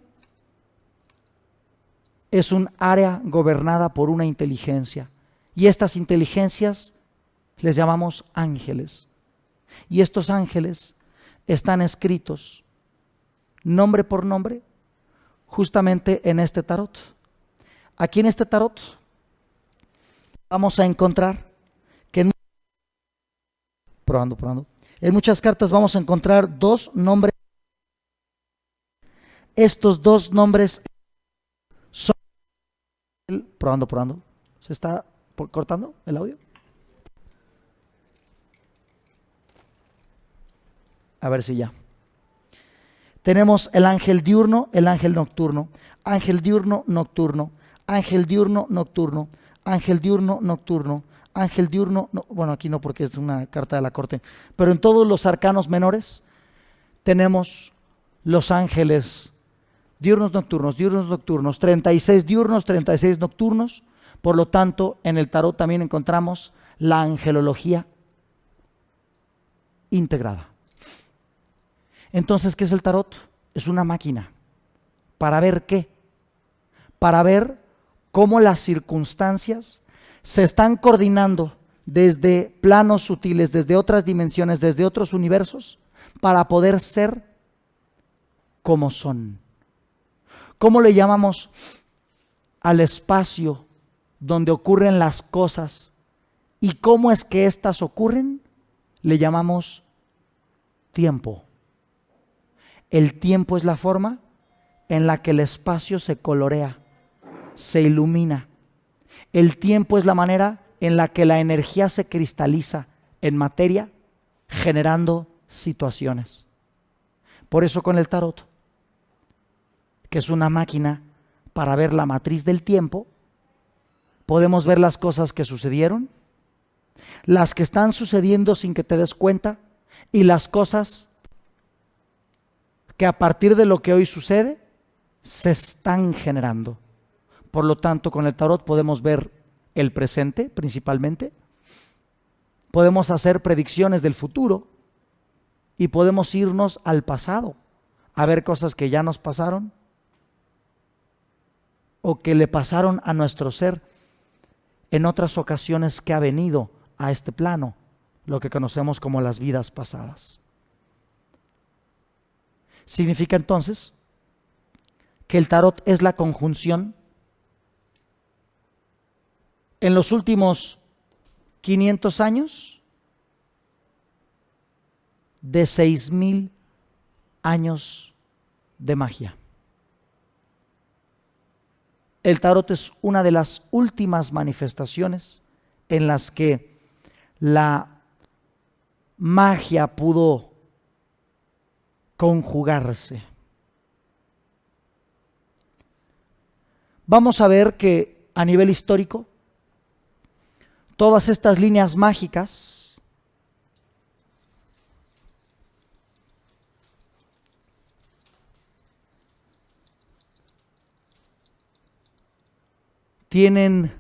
Es un área gobernada por una inteligencia. Y estas inteligencias les llamamos ángeles. Y estos ángeles están escritos nombre por nombre justamente en este tarot. Aquí en este tarot vamos a encontrar que en muchas cartas vamos a encontrar 2 nombres. Estos 2 nombres son probando. ¿Se está cortando el audio? A ver si ya. Tenemos el ángel diurno, el ángel nocturno, ángel diurno, nocturno, ángel diurno, nocturno, ángel diurno, nocturno, ángel diurno, bueno, aquí no porque es una carta de la corte, pero en todos los arcanos menores tenemos los ángeles diurnos, nocturnos, 36 diurnos, 36 nocturnos. Por lo tanto, en el tarot también encontramos la angelología integrada. Entonces, ¿qué es el tarot? Es una máquina para ver qué, para ver cómo las circunstancias se están coordinando desde planos sutiles, desde otras dimensiones, desde otros universos, para poder ser como son. ¿Cómo le llamamos al espacio donde ocurren las cosas y cómo es que éstas ocurren? Le llamamos tiempo. El tiempo es la forma en la que el espacio se colorea, se ilumina. El tiempo es la manera en la que la energía se cristaliza en materia, generando situaciones. Por eso con el tarot, que es una máquina para ver la matriz del tiempo, podemos ver las cosas que sucedieron, las que están sucediendo sin que te des cuenta y las cosas que a partir de lo que hoy sucede se están generando. Por lo tanto, con el tarot podemos ver el presente principalmente, podemos hacer predicciones del futuro y podemos irnos al pasado a ver cosas que ya nos pasaron o que le pasaron a nuestro ser en otras ocasiones que ha venido a este plano, lo que conocemos como las vidas pasadas. Significa entonces que el tarot es la conjunción en los últimos 500 años de 6,000 años de magia. El tarot es una de las últimas manifestaciones en las que la magia pudo conjugarse. Vamos a ver que a nivel histórico, todas estas líneas mágicas tienen,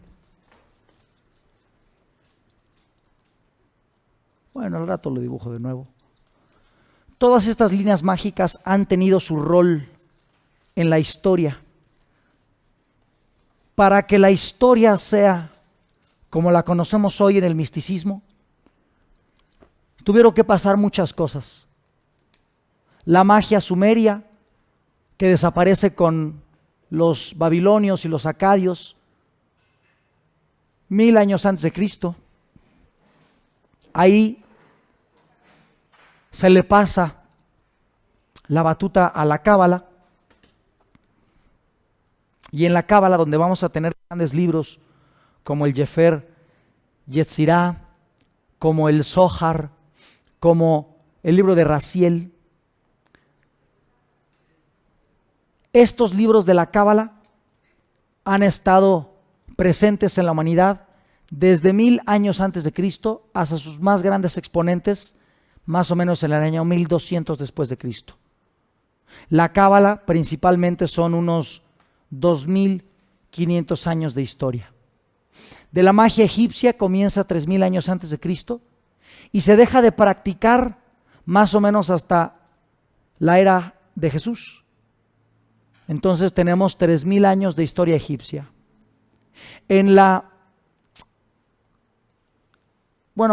bueno, al rato lo dibujo de nuevo. Todas estas líneas mágicas han tenido su rol en la historia. Para que la historia sea como la conocemos hoy en el misticismo, tuvieron que pasar muchas cosas. La magia sumeria, que desaparece con los babilonios y los acadios, 1000 años antes de Cristo. Ahí se le pasa la batuta a la cábala, y en la cábala, donde vamos a tener grandes libros como el Sefer Yetzirah, como el Zohar, como el libro de Raziel. Estos libros de la cábala han estado presentes en la humanidad desde 1000 años antes de Cristo hasta sus más grandes exponentes, más o menos en el año 1200 después de Cristo. La cábala principalmente son unos 2500 años de historia. De la magia egipcia comienza 3000 años antes de Cristo y se deja de practicar más o menos hasta la era de Jesús. Entonces tenemos 3000 años de historia egipcia. A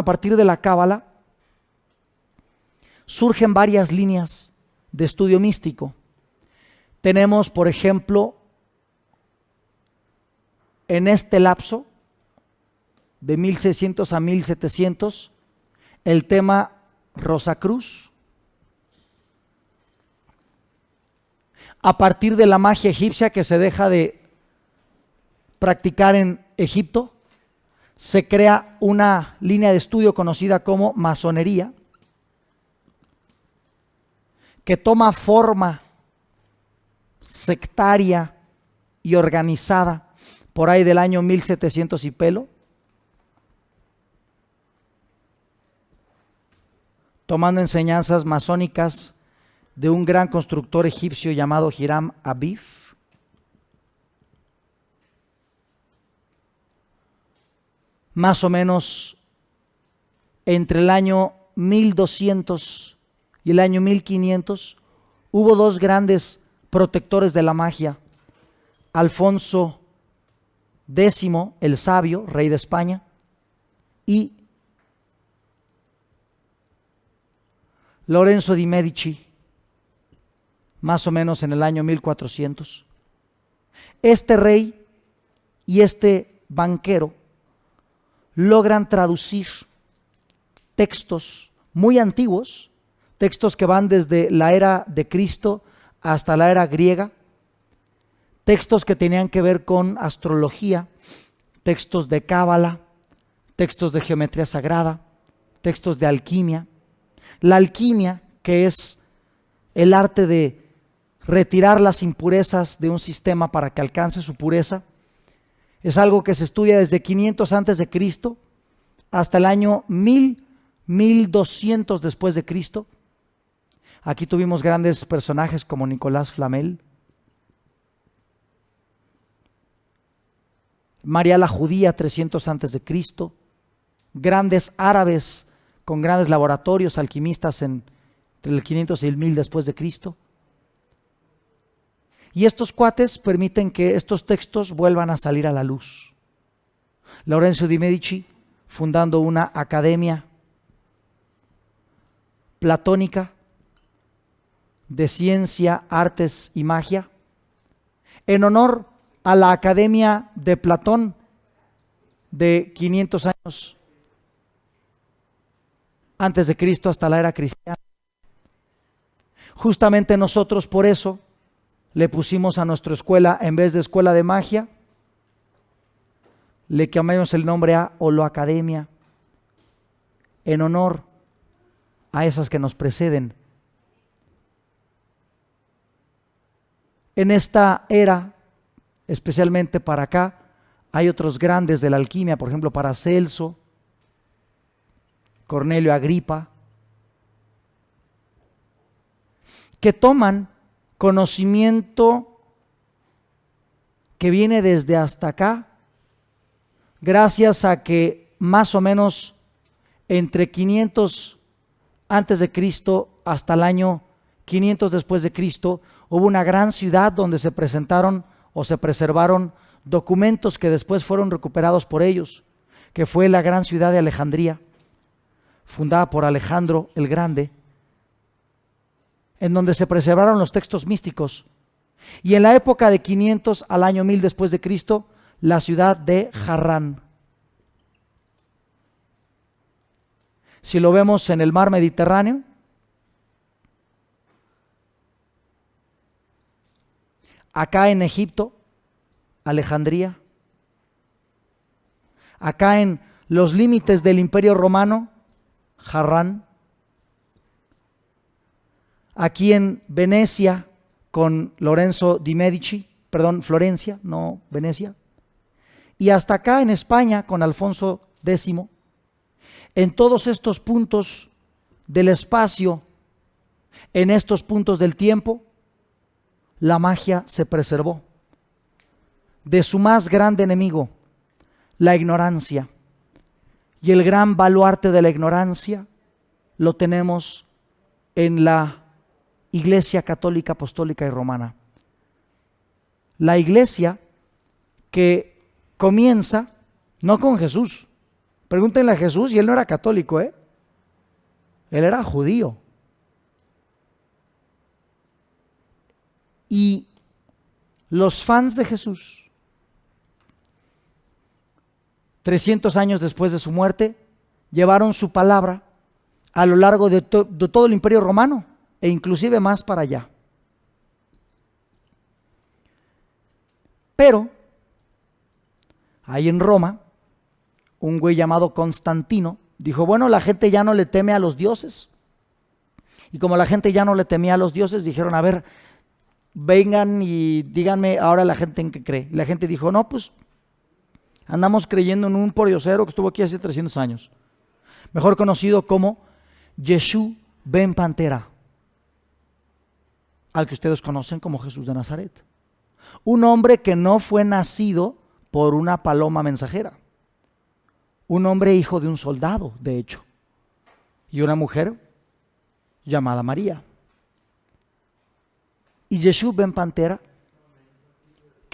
partir de la cábala surgen varias líneas de estudio místico. Tenemos, por ejemplo, en este lapso de 1600 a 1700, el tema Rosacruz. A partir de la magia egipcia que se deja de practicar en Egipto, se crea una línea de estudio conocida como masonería, que toma forma sectaria y organizada por ahí del año 1700 y pelo, tomando enseñanzas masónicas de un gran constructor egipcio llamado Hiram Abiy. Más o menos entre el año 1200 y el año 1500 hubo dos grandes protectores de la magia Alfonso X, el Sabio, rey de España, y Lorenzo di Medici, más o menos en el año 1400. Este rey y este banquero logran traducir textos muy antiguos, textos que van desde la era de Cristo hasta la era griega, textos que tenían que ver con astrología, textos de cábala, textos de geometría sagrada, textos de alquimia. La alquimia, que es el arte de retirar las impurezas de un sistema para que alcance su pureza, es algo que se estudia desde 500 antes de Cristo hasta el año 1200 después de Cristo. Aquí tuvimos grandes personajes como Nicolás Flamel, María la Judía, 300 antes de Cristo, grandes árabes con grandes laboratorios, alquimistas entre el 500 y el 1000 después de Cristo. Y estos cuates permiten que estos textos vuelvan a salir a la luz. Lorenzo di Medici, fundando una academia platónica de ciencia, artes y magia, en honor a la Academia de Platón de 500 años antes de Cristo hasta la era cristiana. Justamente nosotros por eso le pusimos a nuestra escuela, en vez de escuela de magia, le cambiamos el nombre a Holoacademia, en honor a esas que nos preceden. En esta era, especialmente para acá, hay otros grandes de la alquimia, por ejemplo, Paracelso, Cornelio Agripa, que toman conocimiento que viene desde hasta acá, gracias a que más o menos entre 500 antes de Cristo hasta el año 500 después de Cristo, hubo una gran ciudad donde se presentaron o se preservaron documentos que después fueron recuperados por ellos, que fue la gran ciudad de Alejandría, fundada por Alejandro el Grande, en donde se preservaron los textos místicos. Y en la época de 500 al año 1000 después de Cristo, la ciudad de Harrán. Si lo vemos en el mar Mediterráneo, acá en Egipto, Alejandría, acá en los límites del Imperio Romano, Harrán, aquí en Venecia con Lorenzo di Medici, perdón, Florencia, no Venecia, y hasta acá en España con Alfonso X. En todos estos puntos del espacio, en estos puntos del tiempo, la magia se preservó de su más grande enemigo, la ignorancia. Y el gran baluarte de la ignorancia lo tenemos en la Iglesia Católica, Apostólica y Romana. La iglesia que comienza no con Jesús. Pregúntenle a Jesús y él no era católico, Él era judío. Y los fans de Jesús, 300 años después de su muerte, llevaron su palabra a lo largo de todo el Imperio Romano e inclusive más para allá. Pero ahí en Roma, un güey llamado Constantino dijo, bueno, la gente ya no le teme a los dioses. Y como la gente ya no le temía a los dioses, dijeron, a ver, vengan y díganme ahora la gente en qué cree. Y la gente dijo, no, pues andamos creyendo en un pordiosero que estuvo aquí hace 300 años. Mejor conocido como Yeshua ben Pantera, al que ustedes conocen como Jesús de Nazaret. Un hombre que no fue nacido por una paloma mensajera. Un hombre hijo de un soldado, de hecho, y una mujer llamada María. Y Yeshua ben Pantera,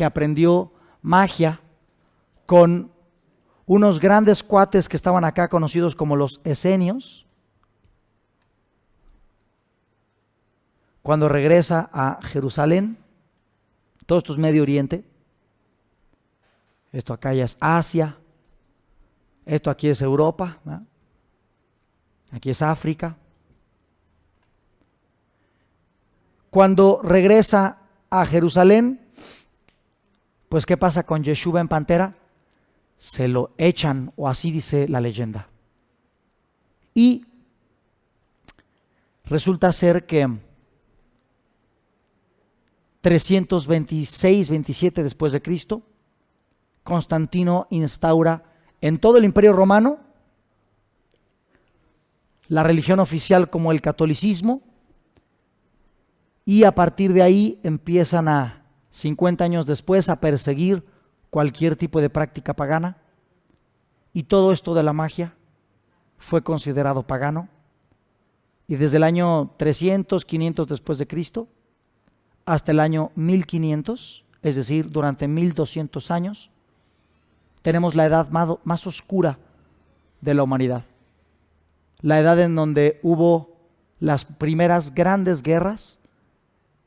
que aprendió magia con unos grandes cuates que estaban acá conocidos como los esenios. Cuando regresa a Jerusalén, todo esto es Medio Oriente, esto acá ya es Asia, esto aquí es Europa, ¿verdad? Aquí es África. Cuando regresa a Jerusalén, pues ¿qué pasa con Yeshua en Pantera? Se lo echan, o así dice la leyenda. Y resulta ser que 326-27 después de Cristo, Constantino instaura en todo el Imperio Romano la religión oficial como el catolicismo, y a partir de ahí empiezan 50 años después a perseguir cualquier tipo de práctica pagana, y todo esto de la magia fue considerado pagano, y desde el año 300, 500 después de Cristo hasta el año 1500, es decir, durante 1200 años, tenemos la edad más oscura de la humanidad. La edad en donde hubo las primeras grandes guerras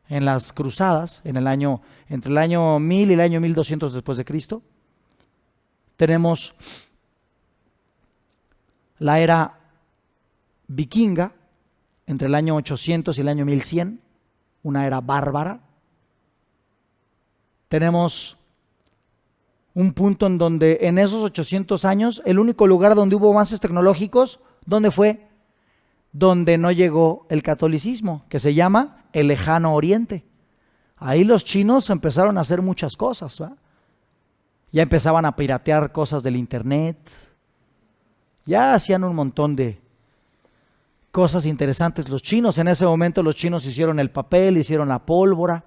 en las cruzadas, entre el año 1000 y el año 1200 después de Cristo. Tenemos la era vikinga, entre el año 800 y el año 1100, una era bárbara. Tenemos un punto en donde en esos 800 años, el único lugar donde hubo avances tecnológicos, ¿dónde fue? Donde no llegó el catolicismo, que se llama el Lejano Oriente. Ahí los chinos empezaron a hacer muchas cosas, ¿verdad? Ya empezaban a piratear cosas del internet, ya hacían un montón de cosas interesantes los chinos. En ese momento los chinos hicieron el papel, hicieron la pólvora,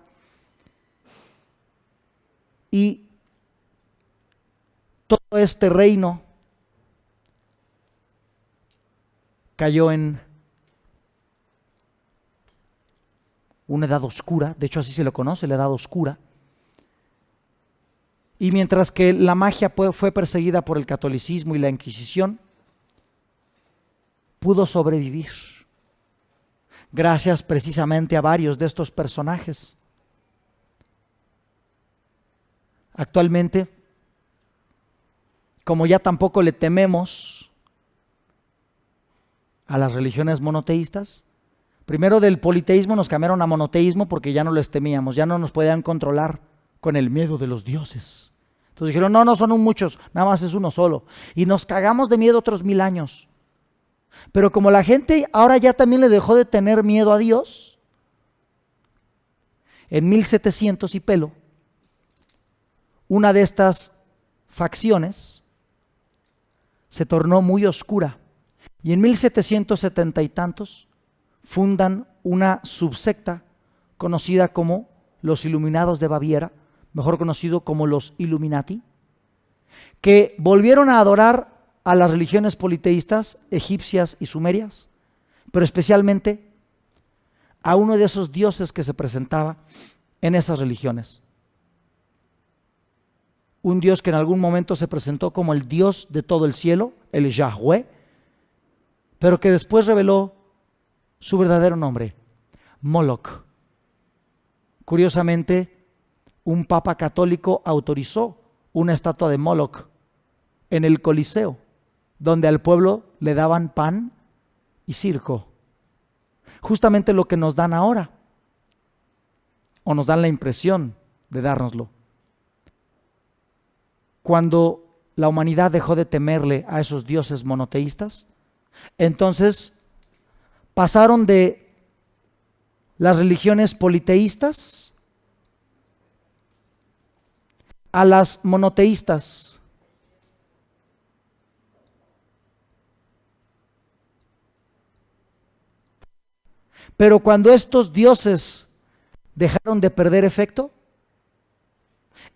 y todo este reino cayó en una edad oscura, de hecho así se lo conoce, la edad oscura. Y mientras que la magia fue perseguida por el catolicismo y la Inquisición, pudo sobrevivir gracias precisamente a varios de estos personajes. Actualmente, como ya tampoco le tememos a las religiones monoteístas, primero del politeísmo nos cambiaron a monoteísmo porque ya no les temíamos, ya no nos podían controlar con el miedo de los dioses. Entonces dijeron, no son muchos, nada más es uno solo. Y nos cagamos de miedo otros 1000 años. Pero como la gente ahora ya también le dejó de tener miedo a Dios, en 1700 y pelo, una de estas facciones se tornó muy oscura, y en 1770 y tantos fundan una subsecta conocida como los Iluminados de Baviera, mejor conocido como los Illuminati, que volvieron a adorar a las religiones politeístas egipcias y sumerias, pero especialmente a uno de esos dioses que se presentaba en esas religiones. Un dios que en algún momento se presentó como el dios de todo el cielo, el Yahweh, pero que después reveló su verdadero nombre, Moloch. Curiosamente, un papa católico autorizó una estatua de Moloch en el Coliseo, donde al pueblo le daban pan y circo. Justamente lo que nos dan ahora, o nos dan la impresión de dárnoslo. Cuando la humanidad dejó de temerle a esos dioses monoteístas, entonces pasaron de las religiones politeístas a las monoteístas. Pero cuando estos dioses dejaron de perder efecto,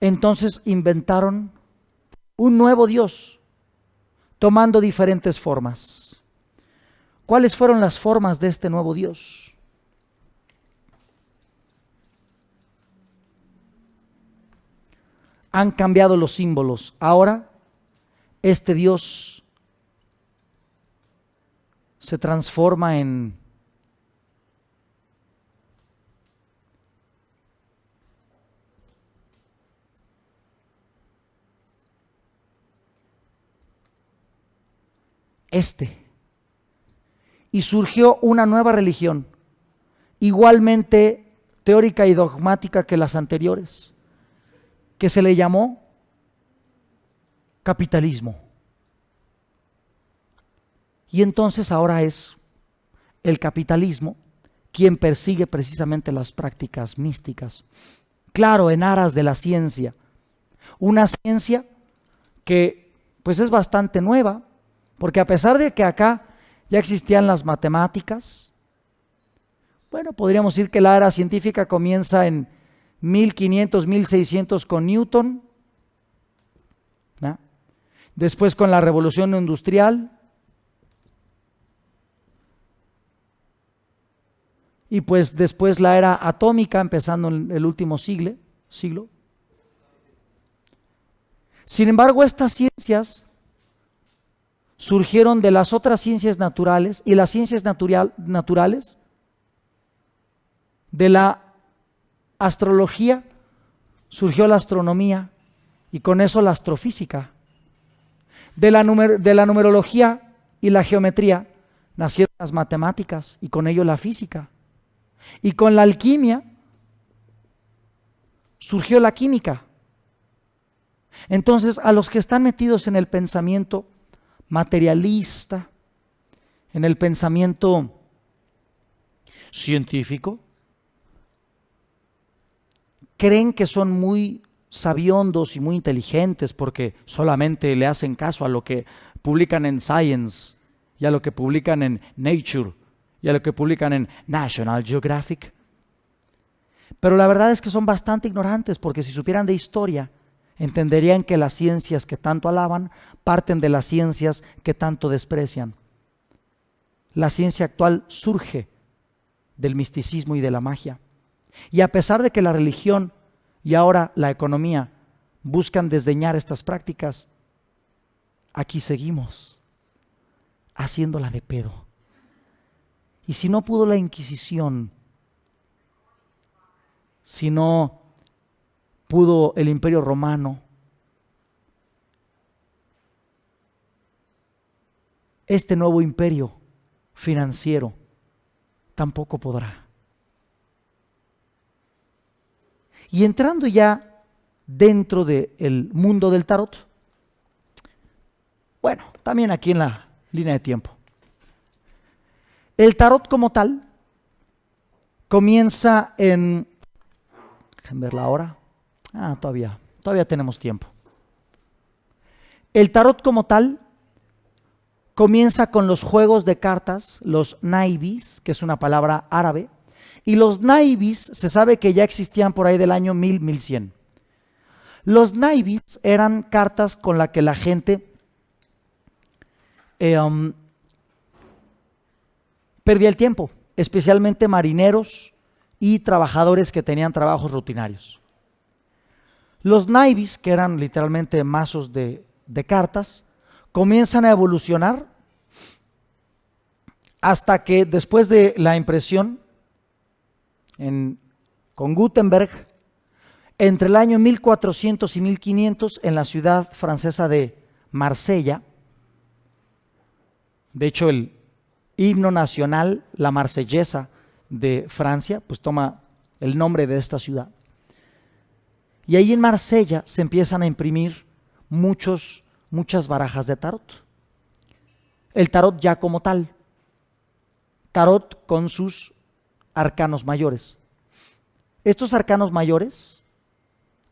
entonces inventaron un nuevo Dios, tomando diferentes formas. ¿Cuáles fueron las formas de este nuevo Dios? Han cambiado los símbolos. Ahora este Dios se transforma en y surgió una nueva religión, igualmente teórica y dogmática que las anteriores, que se le llamó capitalismo. Y entonces ahora es el capitalismo quien persigue precisamente las prácticas místicas. Claro, en aras de la ciencia. Una ciencia que pues es bastante nueva, porque a pesar de que acá ya existían las matemáticas, bueno, podríamos decir que la era científica comienza en 1500, 1600 con Newton, ¿no? Después con la revolución industrial, y pues después la era atómica, empezando en el último siglo. Sin embargo, estas ciencias surgieron de las otras ciencias naturales, y las ciencias naturales de la astrología surgió la astronomía, y con eso la astrofísica. De la numerología y la geometría nacieron las matemáticas, y con ello la física. Y con la alquimia surgió la química. Entonces, a los que están metidos en el pensamiento materialista, en el pensamiento científico, creen que son muy sabiondos y muy inteligentes porque solamente le hacen caso a lo que publican en Science y a lo que publican en Nature y a lo que publican en National Geographic. Pero la verdad es que son bastante ignorantes, porque si supieran de historia, entenderían que las ciencias que tanto alaban parten de las ciencias que tanto desprecian. La ciencia actual surge del misticismo y de la magia. Y a pesar de que la religión y ahora la economía buscan desdeñar estas prácticas, aquí seguimos haciéndola de pedo. Y si no pudo la Inquisición, si no pudo el Imperio Romano, este nuevo imperio financiero tampoco podrá. Y entrando ya dentro del mundo del tarot, bueno, también aquí en la línea de tiempo, el tarot como tal comienza en, déjenme ver la hora, todavía tenemos tiempo. El tarot como tal comienza con los juegos de cartas, los naibis, que es una palabra árabe, y los naibis se sabe que ya existían por ahí del año 1100. Los naibis eran cartas con las que la gente perdía el tiempo, especialmente marineros y trabajadores que tenían trabajos rutinarios. Los naibis, que eran literalmente mazos de cartas, comienzan a evolucionar hasta que después de la impresión con Gutenberg, entre el año 1400 y 1500 en la ciudad francesa de Marsella, de hecho el himno nacional, la marsellesa de Francia, pues toma el nombre de esta ciudad. Y ahí en Marsella se empiezan a imprimir muchas barajas de tarot. El tarot ya como tal, tarot con sus arcanos mayores. Estos arcanos mayores,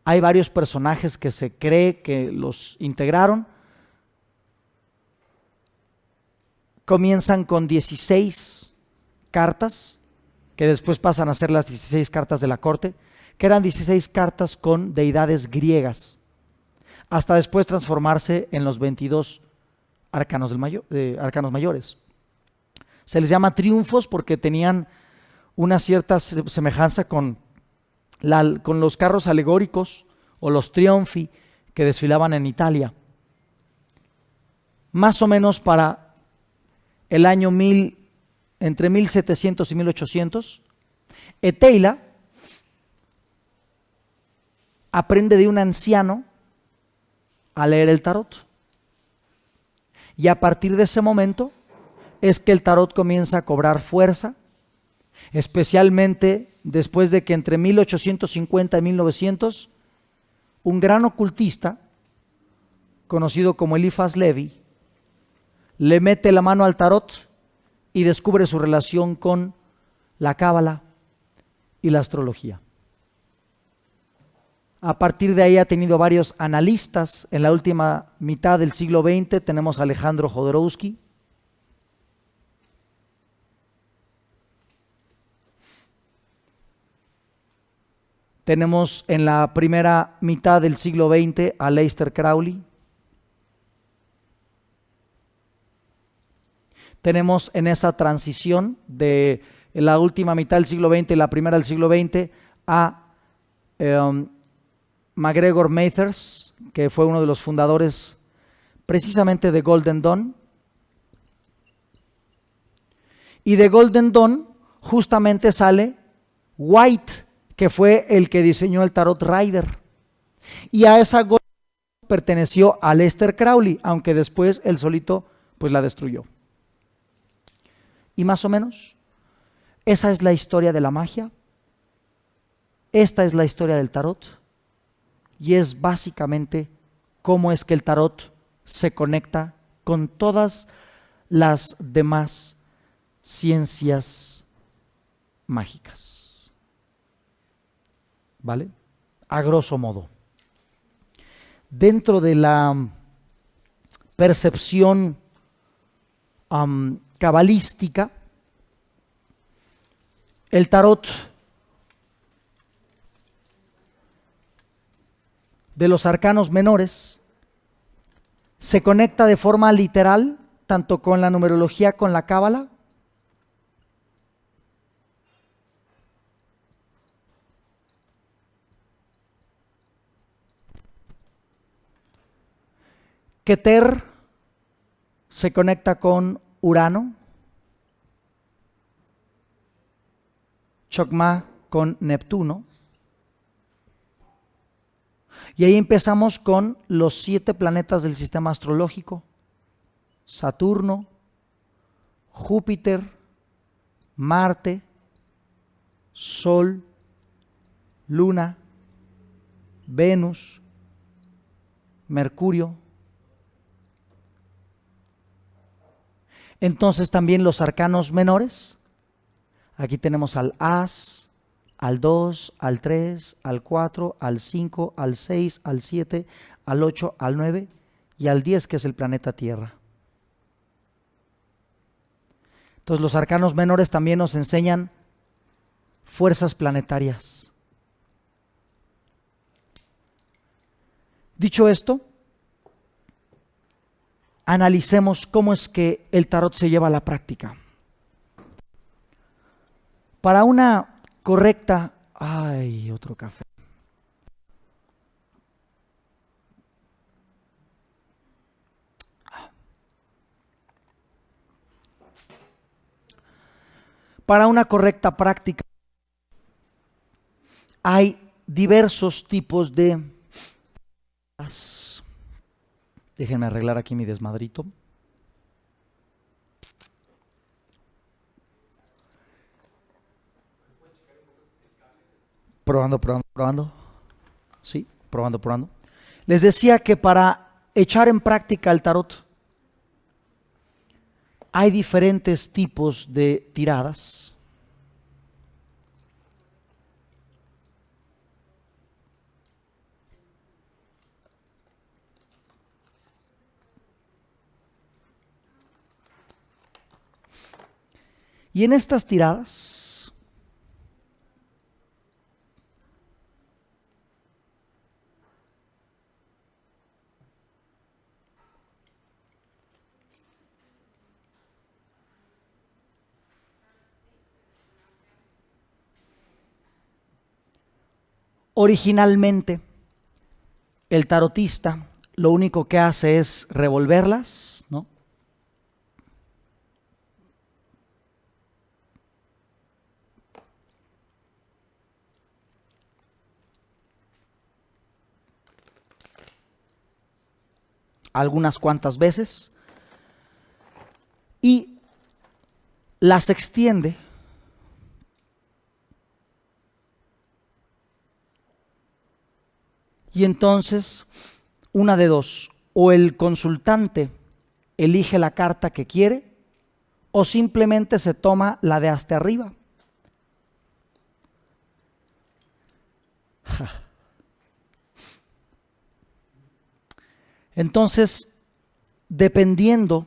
hay varios personajes que se cree que los integraron. Comienzan con 16 cartas, que después pasan a ser las 16 cartas de la corte, que eran 16 cartas con deidades griegas, hasta después transformarse en los 22 arcanos mayores. Se les llama triunfos porque tenían una cierta semejanza con los carros alegóricos o los Trionfi que desfilaban en Italia. Más o menos para el año entre 1700 y 1800, Eteila aprende de un anciano a leer el tarot. Y a partir de ese momento es que el tarot comienza a cobrar fuerza, especialmente después de que entre 1850 y 1900 un gran ocultista conocido como Eliphas Levi le mete la mano al tarot y descubre su relación con la cábala y la astrología. A partir de ahí ha tenido varios analistas. En la última mitad del siglo XX tenemos a Alejandro Jodorowsky. Tenemos en la primera mitad del siglo XX a Aleister Crowley. Tenemos en esa transición de la última mitad del siglo XX y la primera del siglo XX a MacGregor Mathers, que fue uno de los fundadores precisamente de Golden Dawn. Y de Golden Dawn justamente sale White, que fue el que diseñó el Tarot Rider. Y a esa Golden Dawn perteneció a Aleister Crowley, aunque después él solito pues la destruyó. Y más o menos, esa es la historia de la magia. Esta es la historia del tarot. Y es básicamente cómo es que el tarot se conecta con todas las demás ciencias mágicas. ¿Vale? A grosso modo. Dentro de la percepción cabalística, el tarot de los arcanos menores se conecta de forma literal tanto con la numerología, con la cábala, Keter se conecta con Urano, Chokmah con Neptuno. Y ahí empezamos con los 7 planetas del sistema astrológico: Saturno, Júpiter, Marte, Sol, Luna, Venus, Mercurio. Entonces también los arcanos menores. Aquí tenemos al As, al 2, al 3, al 4, al 5, al 6, al 7, al 8, al 9 y al 10, que es el planeta Tierra. Entonces los arcanos menores también nos enseñan fuerzas planetarias. Dicho esto, analicemos cómo es que el tarot se lleva a la práctica. Para una correcta... ¡Ay, otro café! Para una correcta práctica hay diversos tipos de... Déjenme arreglar aquí mi desmadrito. Probando. Sí, probando. Les decía que para echar en práctica el tarot hay diferentes tipos de tiradas. Y en estas tiradas originalmente el tarotista lo único que hace es revolverlas, ¿no? Algunas cuantas veces y las extiende y entonces una de dos, o el consultante elige la carta que quiere o simplemente se toma la de hasta arriba. Entonces, dependiendo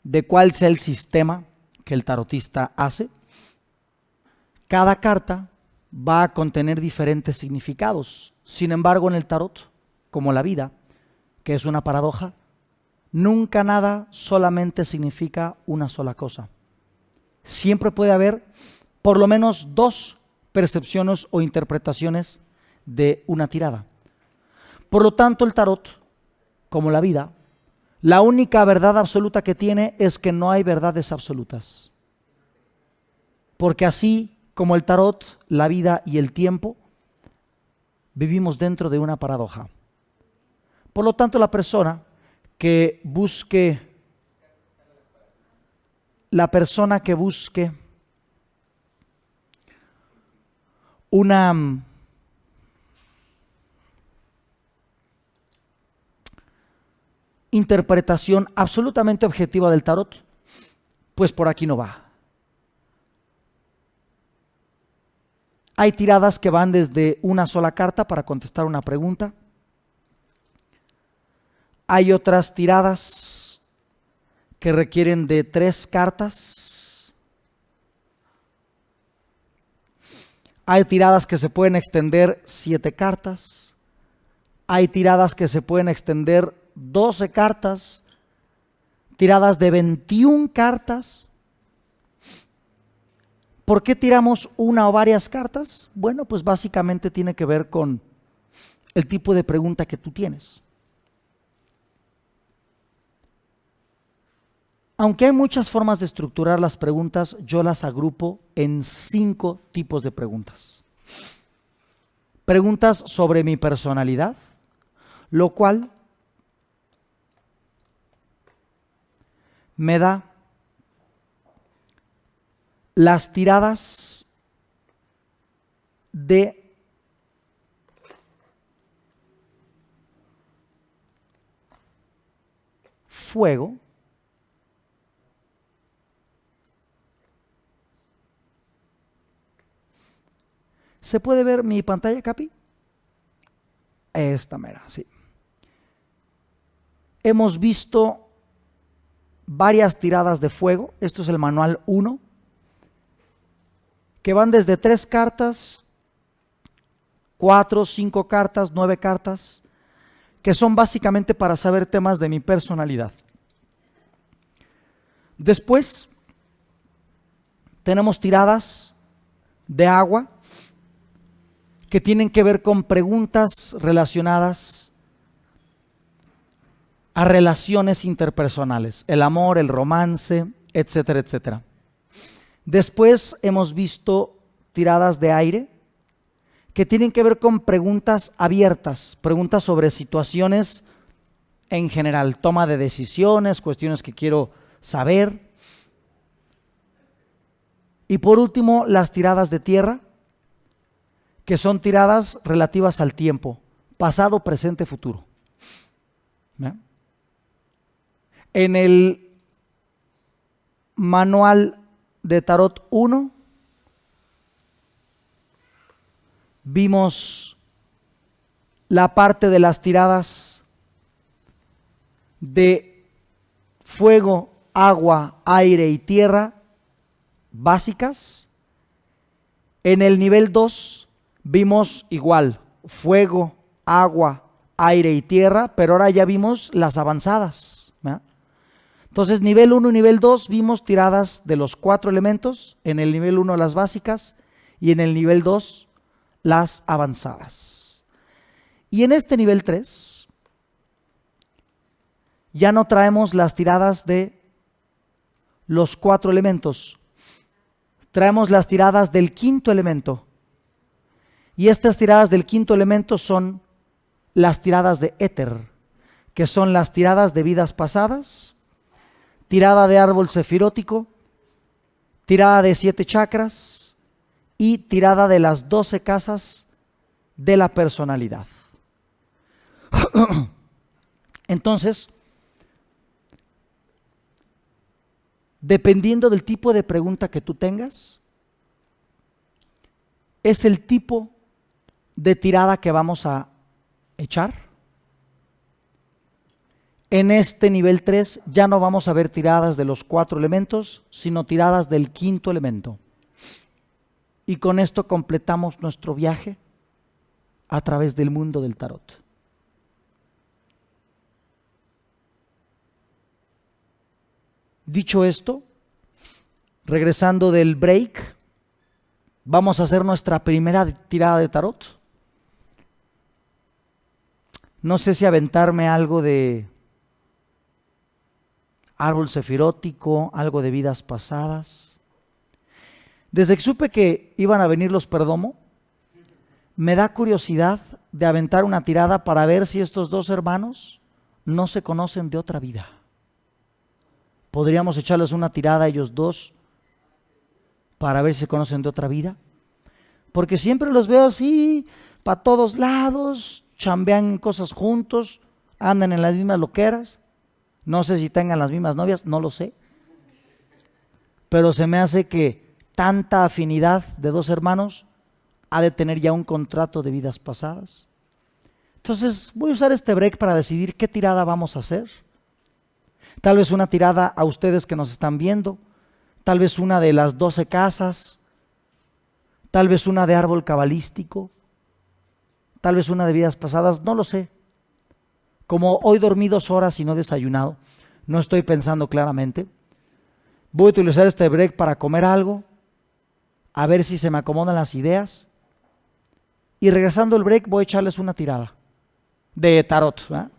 de cuál sea el sistema que el tarotista hace, cada carta va a contener diferentes significados. Sin embargo, en el tarot, como la vida, que es una paradoja, nunca nada solamente significa una sola cosa. Siempre puede haber por lo menos dos percepciones o interpretaciones de una tirada. Por lo tanto, el tarot, como la vida, la única verdad absoluta que tiene es que no hay verdades absolutas. Porque así como el tarot, la vida y el tiempo, vivimos dentro de una paradoja. Por lo tanto, la persona que busque una interpretación absolutamente objetiva del tarot, pues por aquí no va. Hay tiradas que van desde una sola carta para contestar una pregunta. Hay otras tiradas que requieren de 3 cartas. Hay tiradas que se pueden extender 7 cartas. Hay tiradas que se pueden extender 12 cartas. Tiradas de 21 cartas. ¿Por qué tiramos una o varias cartas? Bueno, pues básicamente tiene que ver con el tipo de pregunta que tú tienes. Aunque hay muchas formas de estructurar las preguntas, yo las agrupo en 5 tipos de preguntas. Preguntas sobre mi personalidad, lo cual me da las tiradas de fuego, ¿se puede ver mi pantalla, Capi? Esta mera, sí. Hemos visto varias tiradas de fuego. Esto es el manual 1, que van desde 3 cartas, 4, 5 cartas, 9 cartas, que son básicamente para saber temas de mi personalidad. Después tenemos tiradas de agua, que tienen que ver con preguntas relacionadas a relaciones interpersonales, el amor, el romance, etcétera, etcétera. Después hemos visto tiradas de aire, que tienen que ver con preguntas abiertas, preguntas sobre situaciones en general, toma de decisiones, cuestiones que quiero saber. Y por último, las tiradas de tierra, que son tiradas relativas al tiempo, pasado, presente, futuro. ¿Bien? En el manual de Tarot 1 vimos la parte de las tiradas de fuego, agua, aire y tierra básicas. En el nivel 2 vimos igual, fuego, agua, aire y tierra, pero ahora ya vimos las avanzadas, ¿verdad? Entonces, nivel 1 y nivel 2 vimos tiradas de los 4 elementos, en el nivel 1 las básicas y en el nivel 2 las avanzadas. Y en este nivel 3 ya no traemos las tiradas de los 4 elementos, traemos las tiradas del 5.º elemento. Y estas tiradas del 5.º elemento son las tiradas de éter, que son las tiradas de vidas pasadas, tirada de árbol sefirótico, tirada de 7 chakras y tirada de las 12 casas de la personalidad. Entonces, dependiendo del tipo de pregunta que tú tengas, es el tipo de tirada que vamos a echar. En este nivel 3 ya no vamos a ver tiradas de los 4 elementos, sino tiradas del 5.º elemento. Y con esto completamos nuestro viaje a través del mundo del tarot. Dicho esto, regresando del break, vamos a hacer nuestra primera tirada de tarot. No sé si aventarme algo de árbol sefirótico, algo de vidas pasadas. Desde que supe que iban a venir los Perdomo, me da curiosidad de aventar una tirada para ver si estos 2 hermanos no se conocen de otra vida. Podríamos echarles una tirada a ellos 2 para ver si se conocen de otra vida. Porque siempre los veo así, para todos lados, chambean cosas juntos, andan en las mismas loqueras. No sé si tengan las mismas novias, no lo sé. Pero se me hace que tanta afinidad de 2 hermanos ha de tener ya un contrato de vidas pasadas. Entonces voy a usar este break para decidir qué tirada vamos a hacer. Tal vez una tirada a ustedes que nos están viendo, tal vez una de las 12 casas, tal vez una de árbol cabalístico, tal vez una de vidas pasadas, no lo sé. Como hoy dormí 2 horas y no he desayunado, no estoy pensando claramente. Voy a utilizar este break para comer algo, a ver si se me acomodan las ideas. Y regresando al break voy a echarles una tirada de tarot, ¿verdad?